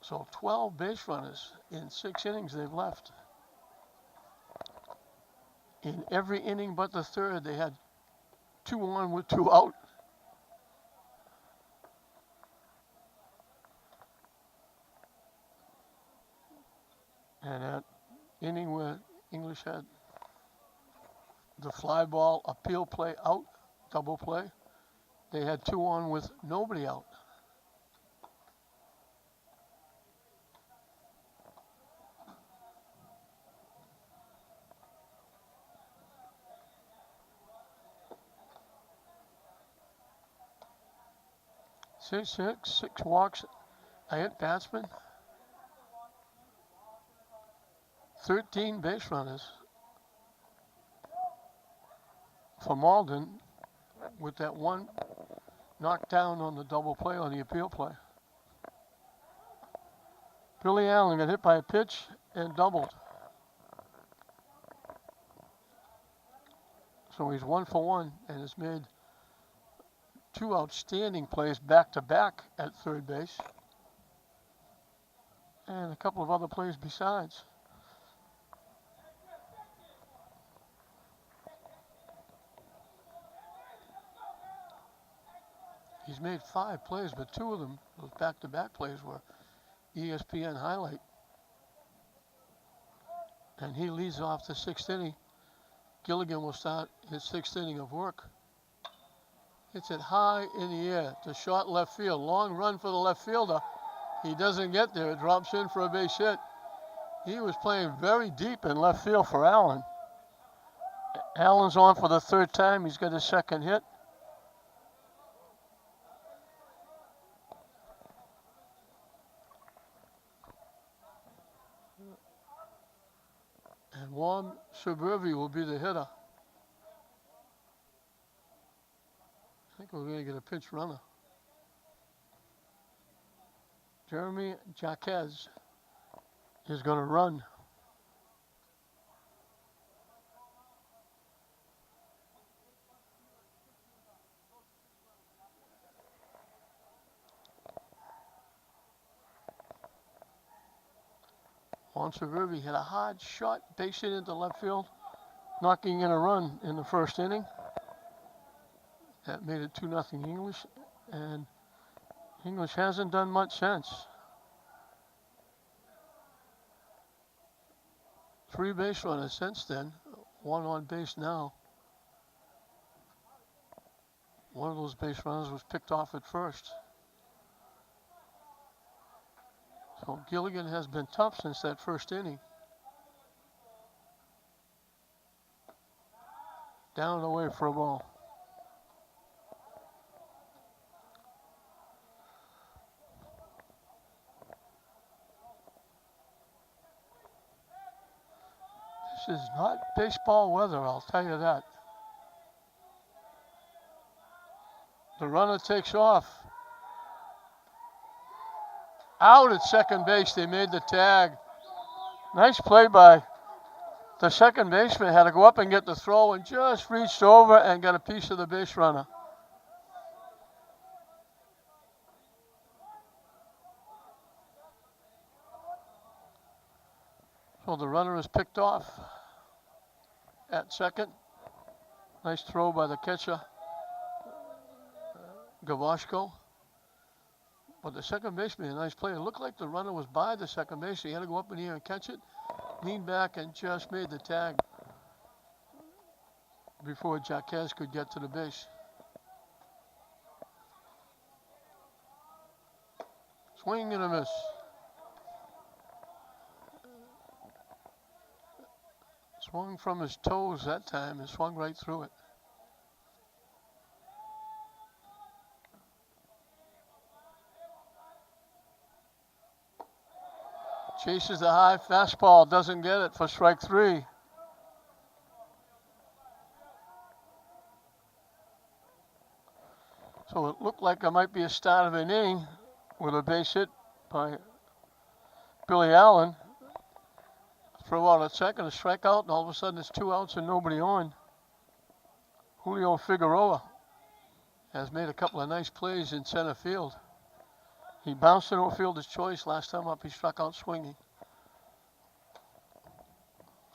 A: So 12 base runners in 6 innings they've left. In every inning but the 3rd, they had 2 on with 2 out. And that inning where English had the fly ball appeal play out, double play, they had 2 on with nobody out. Six walks, a hit batsman, 13 base runners for Malden with that 1 knocked down on the double play on the appeal play. Billy Allen got hit by a pitch and doubled. So he's 1 for 1 and has made 2 outstanding plays back-to-back at third base. And a couple of other plays besides. He's made 5 plays, but 2 of them, those back-to-back plays, were ESPN highlight. And he leads off the 6th inning. Gilligan will start his 6th inning of work. Hits it high in the air to short left field. Long run for the left fielder. He doesn't get there. It drops in for a base hit. He was playing very deep in left field for Allen. Allen's on for the 3rd time. He's got his 2nd hit. And Juan Suburbi will be the hitter. I think we're going to get a pinch runner. Jeremy Jaquez is going to run. Juan Suburbi hit a hard shot, base hit into left field, knocking in a run in the 1st inning. That made it 2-0 English, and English hasn't done much since. 3 base runners since then, 1 on base now. One of those base runners was picked off at first. So Gilligan has been tough since that 1st inning. Down and away for a ball. This is not baseball weather, I'll tell you that. The runner takes off. Out at second base, they made the tag. Nice play by the second baseman. Had to go up and get the throw and just reached over and got a piece of the base runner. So the runner is picked off at second. Nice throw by the catcher, Gavashko. But the second baseman, a nice play. It looked like the runner was by the second base. He had to go up in the air and catch it, lean back, and just made the tag before Jaquez could get to the base. Swing and a miss. Swung from his toes that time and swung right through it. Chases the high fastball, doesn't get it for strike 3. So it looked like it might be a start of an inning with a base hit by Billy Allen. Throw out at second, a strikeout, and all of a sudden it's 2 outs and nobody on. Julio Figueroa has made a couple of nice plays in center field. He bounced an outfielder's choice last time up. He struck out swinging.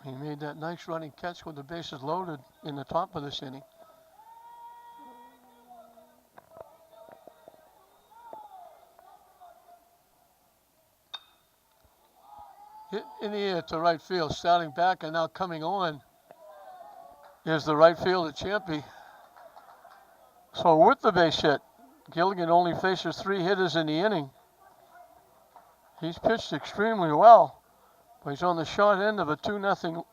A: He made that nice running catch with the bases loaded in the top of this inning. Hit in the air to right field, starting back and now coming on is the right fielder, Champy. So with the base hit, Gilligan only faces 3 hitters in the inning. He's pitched extremely well, but he's on the short end of a 2-0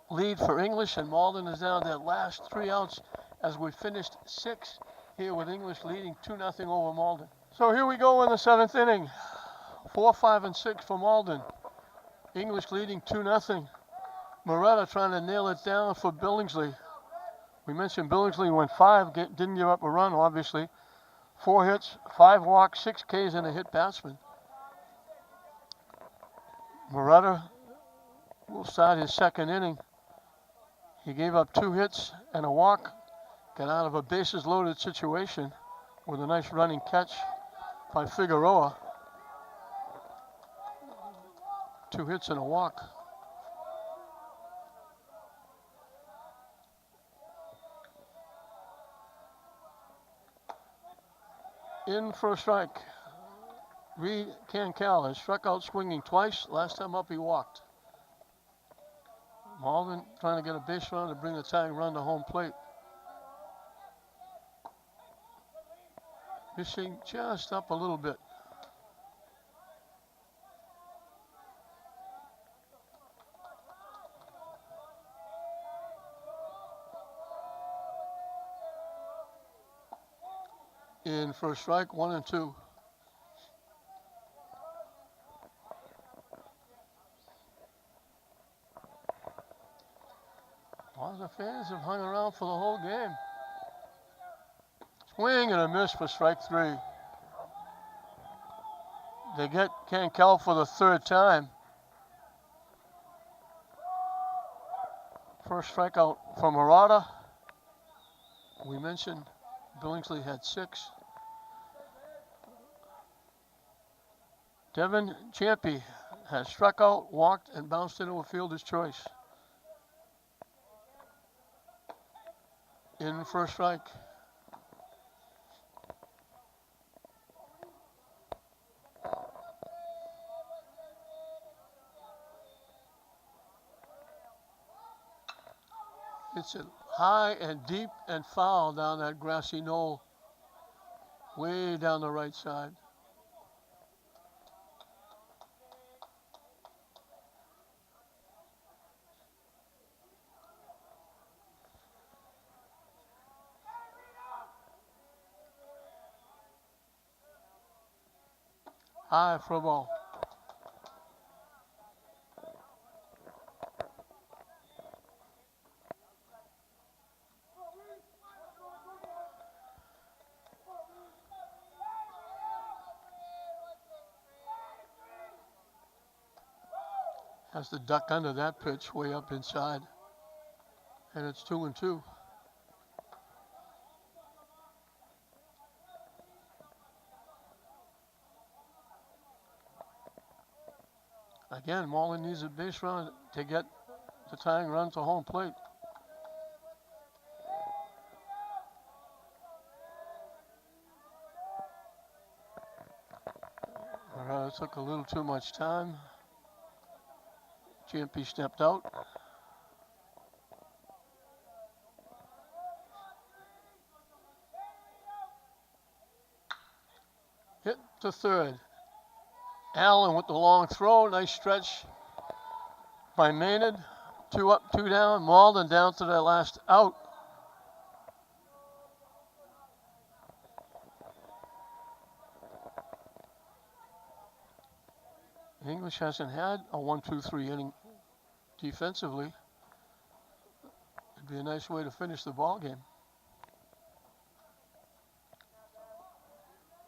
A: lead for English, and Malden is down their last 3 outs as we finished 6 here with English leading 2-0 over Malden. So here we go in the 7th inning. 4, 5, and 6 for Malden. English leading 2-0. Moretta trying to nail it down for Billingsley. We mentioned Billingsley went 5, didn't give up a run, obviously. 4 hits, 5 walks, 6 Ks, and a hit batsman. Murata will start his second inning. He gave up 2 hits and a walk, got out of a bases-loaded situation with a nice running catch by Figueroa. 2 hits and a walk. In for a strike. Reed Cancal has struck out swinging twice. Last time up he walked. Malden trying to get a base run to bring the tying run to home plate. Missing just up a little bit. In for a strike, 1-2. A lot of the fans have hung around for the whole game. Swing and a miss for strike 3. They get Cancal for the 3rd time. First strikeout for Murata. We mentioned Billingsley had 6. Devin Champy has struck out, walked, and bounced into a fielder's choice. In for a strike. It's a high and deep and foul down that grassy knoll, way down the right side. High for a ball. Has to duck under that pitch way up inside. And it's 2-2. Again, Malden needs a base run to get the tying run to home plate. It took a little too much time. Champy stepped out. Hit to third. Allen with the long throw. Nice stretch by Maynard. 2 up, 2 down. Malden down to their last out. English hasn't had a 1-2-3 inning defensively. It'd be a nice way to finish the ball game.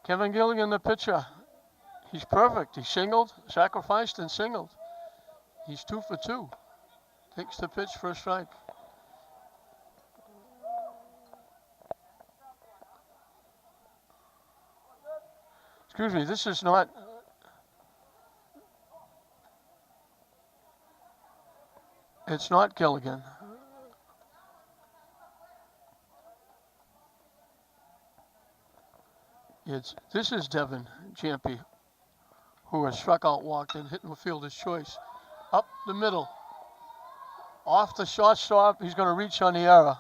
A: Kevin Gilligan, the pitcher. He's perfect. He singled, sacrificed, and singled. He's 2 for 2. Takes the pitch for a strike. Excuse me, this is not... It's not Gilligan. This is Devin Champy, who has struck out, walked, and hit in the fielder's choice. Up the middle. Off the shortstop. He's going to reach on the error.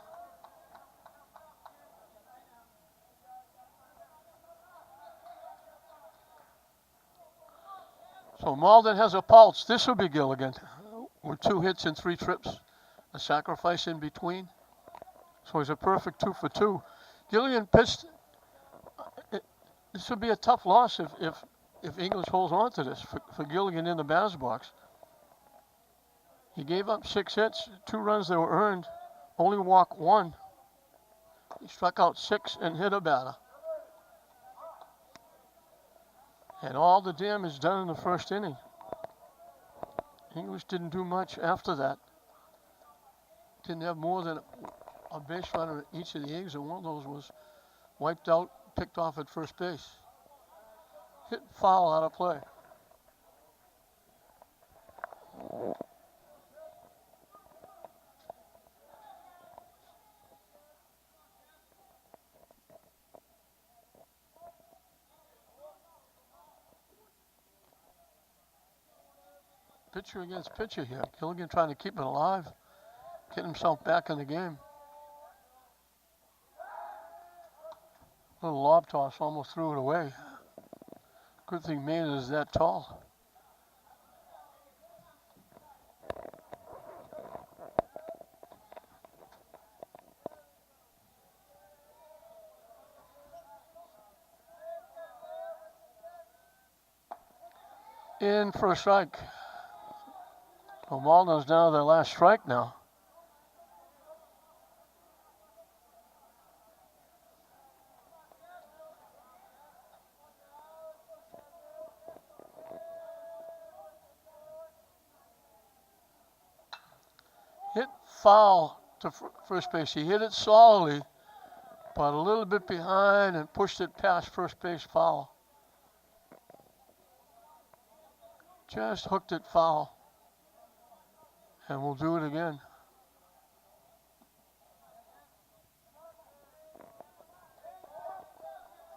A: So Malden has a pulse. This will be Gilligan with 2 hits and 3 trips. A sacrifice in between. So he's a perfect 2 for 2. Gilligan pitched. This would be a tough loss if English holds on to this for Gilligan in the batter's box. He gave up 6 hits, 2 runs that were earned, only walked 1. He struck out 6 and hit a batter. And all the damage done in the first inning. English didn't do much after that. Didn't have more than a base runner in each of the innings, and one of those was wiped out, picked off at first base. Hit foul out of play. Pitcher against pitcher here. Gilligan trying to keep it alive, get himself back in the game. Little lob toss, almost threw it away. Good thing Maynard is that tall. In for a strike. Well, Malden's down to their last strike now. Hit foul to first base. He hit it solidly, but a little bit behind and pushed it past first base foul. Just hooked it foul. And we'll do it again.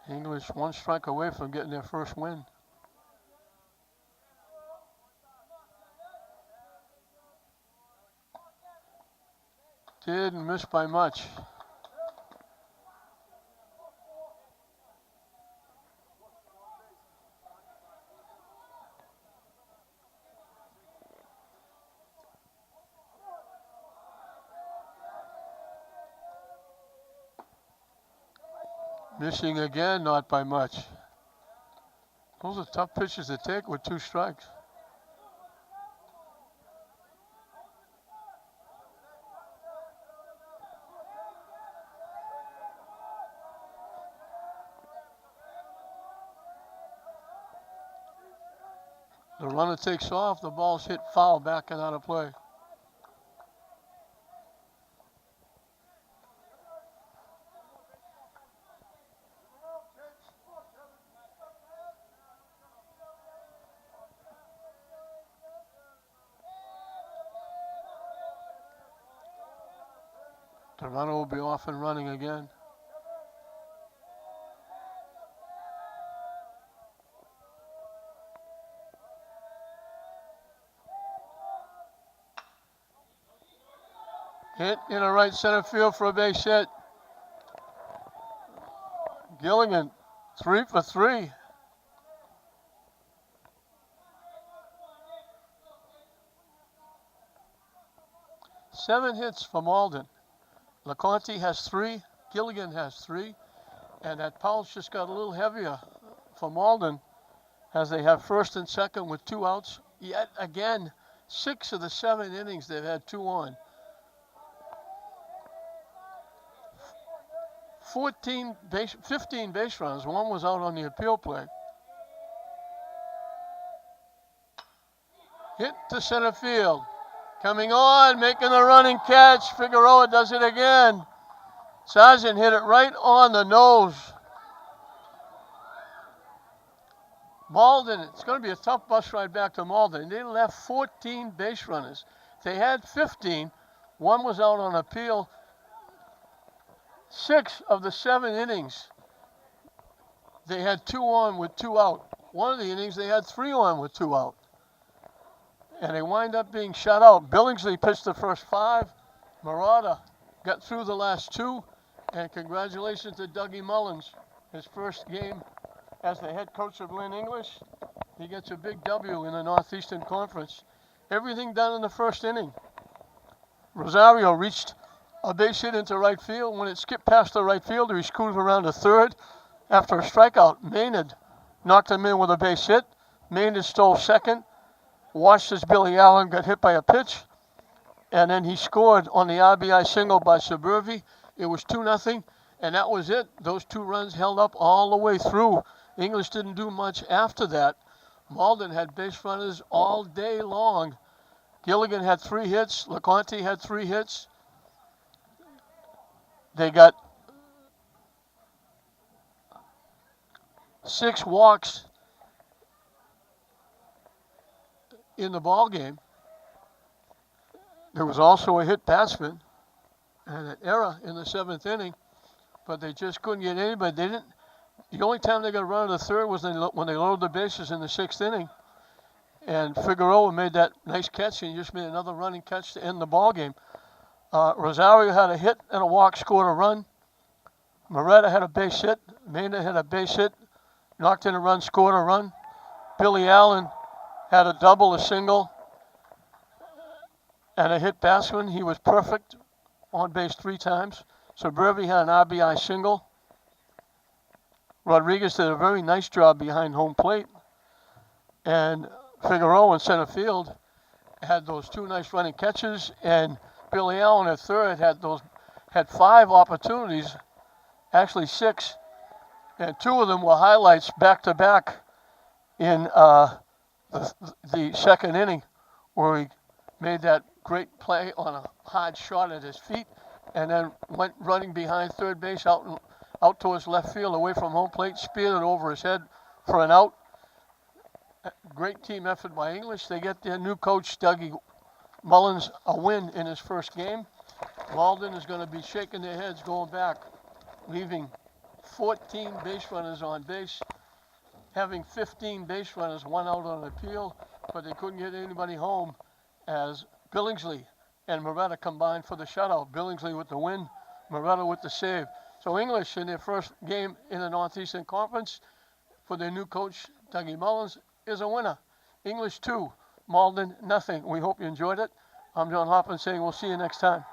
A: English 1 strike away from getting their first win. Didn't miss by much. Missing again, not by much. Those are tough pitches to take with 2 strikes. The runner takes off, the ball's hit foul back and out of play. The runner will be off and running again. Hit in a right center field for a base hit. Gilligan, 3 for 3. Seven hits for Malden. LeConte has 3, Gilligan has 3, and that pulse just got a little heavier for Malden as they have first and second with 2 outs. Yet again, 6 of the 7 innings they've had 2 on. 15 base runners, 1 was out on the appeal play. Hit to center field. Coming on, making the running catch. Figueroa does it again. Sargent hit it right on the nose. Malden, it's going to be a tough bus ride back to Malden. They left 14 base runners. They had 15. 1 was out on appeal. 6 of the 7 innings, they had 2 on with 2 out. One of the innings, they had 3 on with 2 out. And they wind up being shut out. Billingsley pitched the first 5. Murata got through the last 2. And congratulations to Dougie Mullins, his first game as the head coach of Lynn English. He gets a big W in the Northeastern Conference. Everything done in the first inning. Rosario reached a base hit into right field. When it skipped past the right fielder, he scooted around to third. After a strikeout, Maynard knocked him in with a base hit. Maynard stole second. Watched as Billy Allen got hit by a pitch. And then he scored on the RBI single by Suburvi. It was 2-0. And that was it. Those 2 runs held up all the way through. English didn't do much after that. Malden had base runners all day long. Gilligan had 3 hits. LeConte had 3 hits. They got 6 walks in the ball game. There was also a hit batsman and an error in the 7th inning, but they just couldn't get anybody. They didn't. The only time they got a run in the 3rd was when they loaded the bases in the 6th inning, and Figueroa made that nice catch, and he just made another running catch to end the ball game. Rosario had a hit and a walk, scored a run. Moretta had a base hit. Mena had a base hit, knocked in a run, scored a run. Billy Allen had a double, a single, and a hit batsman. He was perfect on base 3 times. So Brevi had an RBI single. Rodriguez did a very nice job behind home plate. And Figueroa in center field had those 2 nice running catches. And Billy Allen at third had 5 opportunities, actually 6. And 2 of them were highlights back to back in the 2nd inning, where he made that great play on a hard shot at his feet, and then went running behind third base out towards left field away from home plate, speared it over his head for an out. Great team effort by English. They get their new coach, Dougie Mullins, a win in his first game. Malden is going to be shaking their heads going back, leaving 14 base runners on base, having 15 base runners, 1 out on appeal, but they couldn't get anybody home as Billingsley and Moretta combined for the shutout. Billingsley with the win, Moretta with the save. So English in their first game in the Northeastern Conference for their new coach, Dougie Mullins, is a winner. English 2, Malden nothing. We hope you enjoyed it. I'm John Hoffman saying we'll see you next time.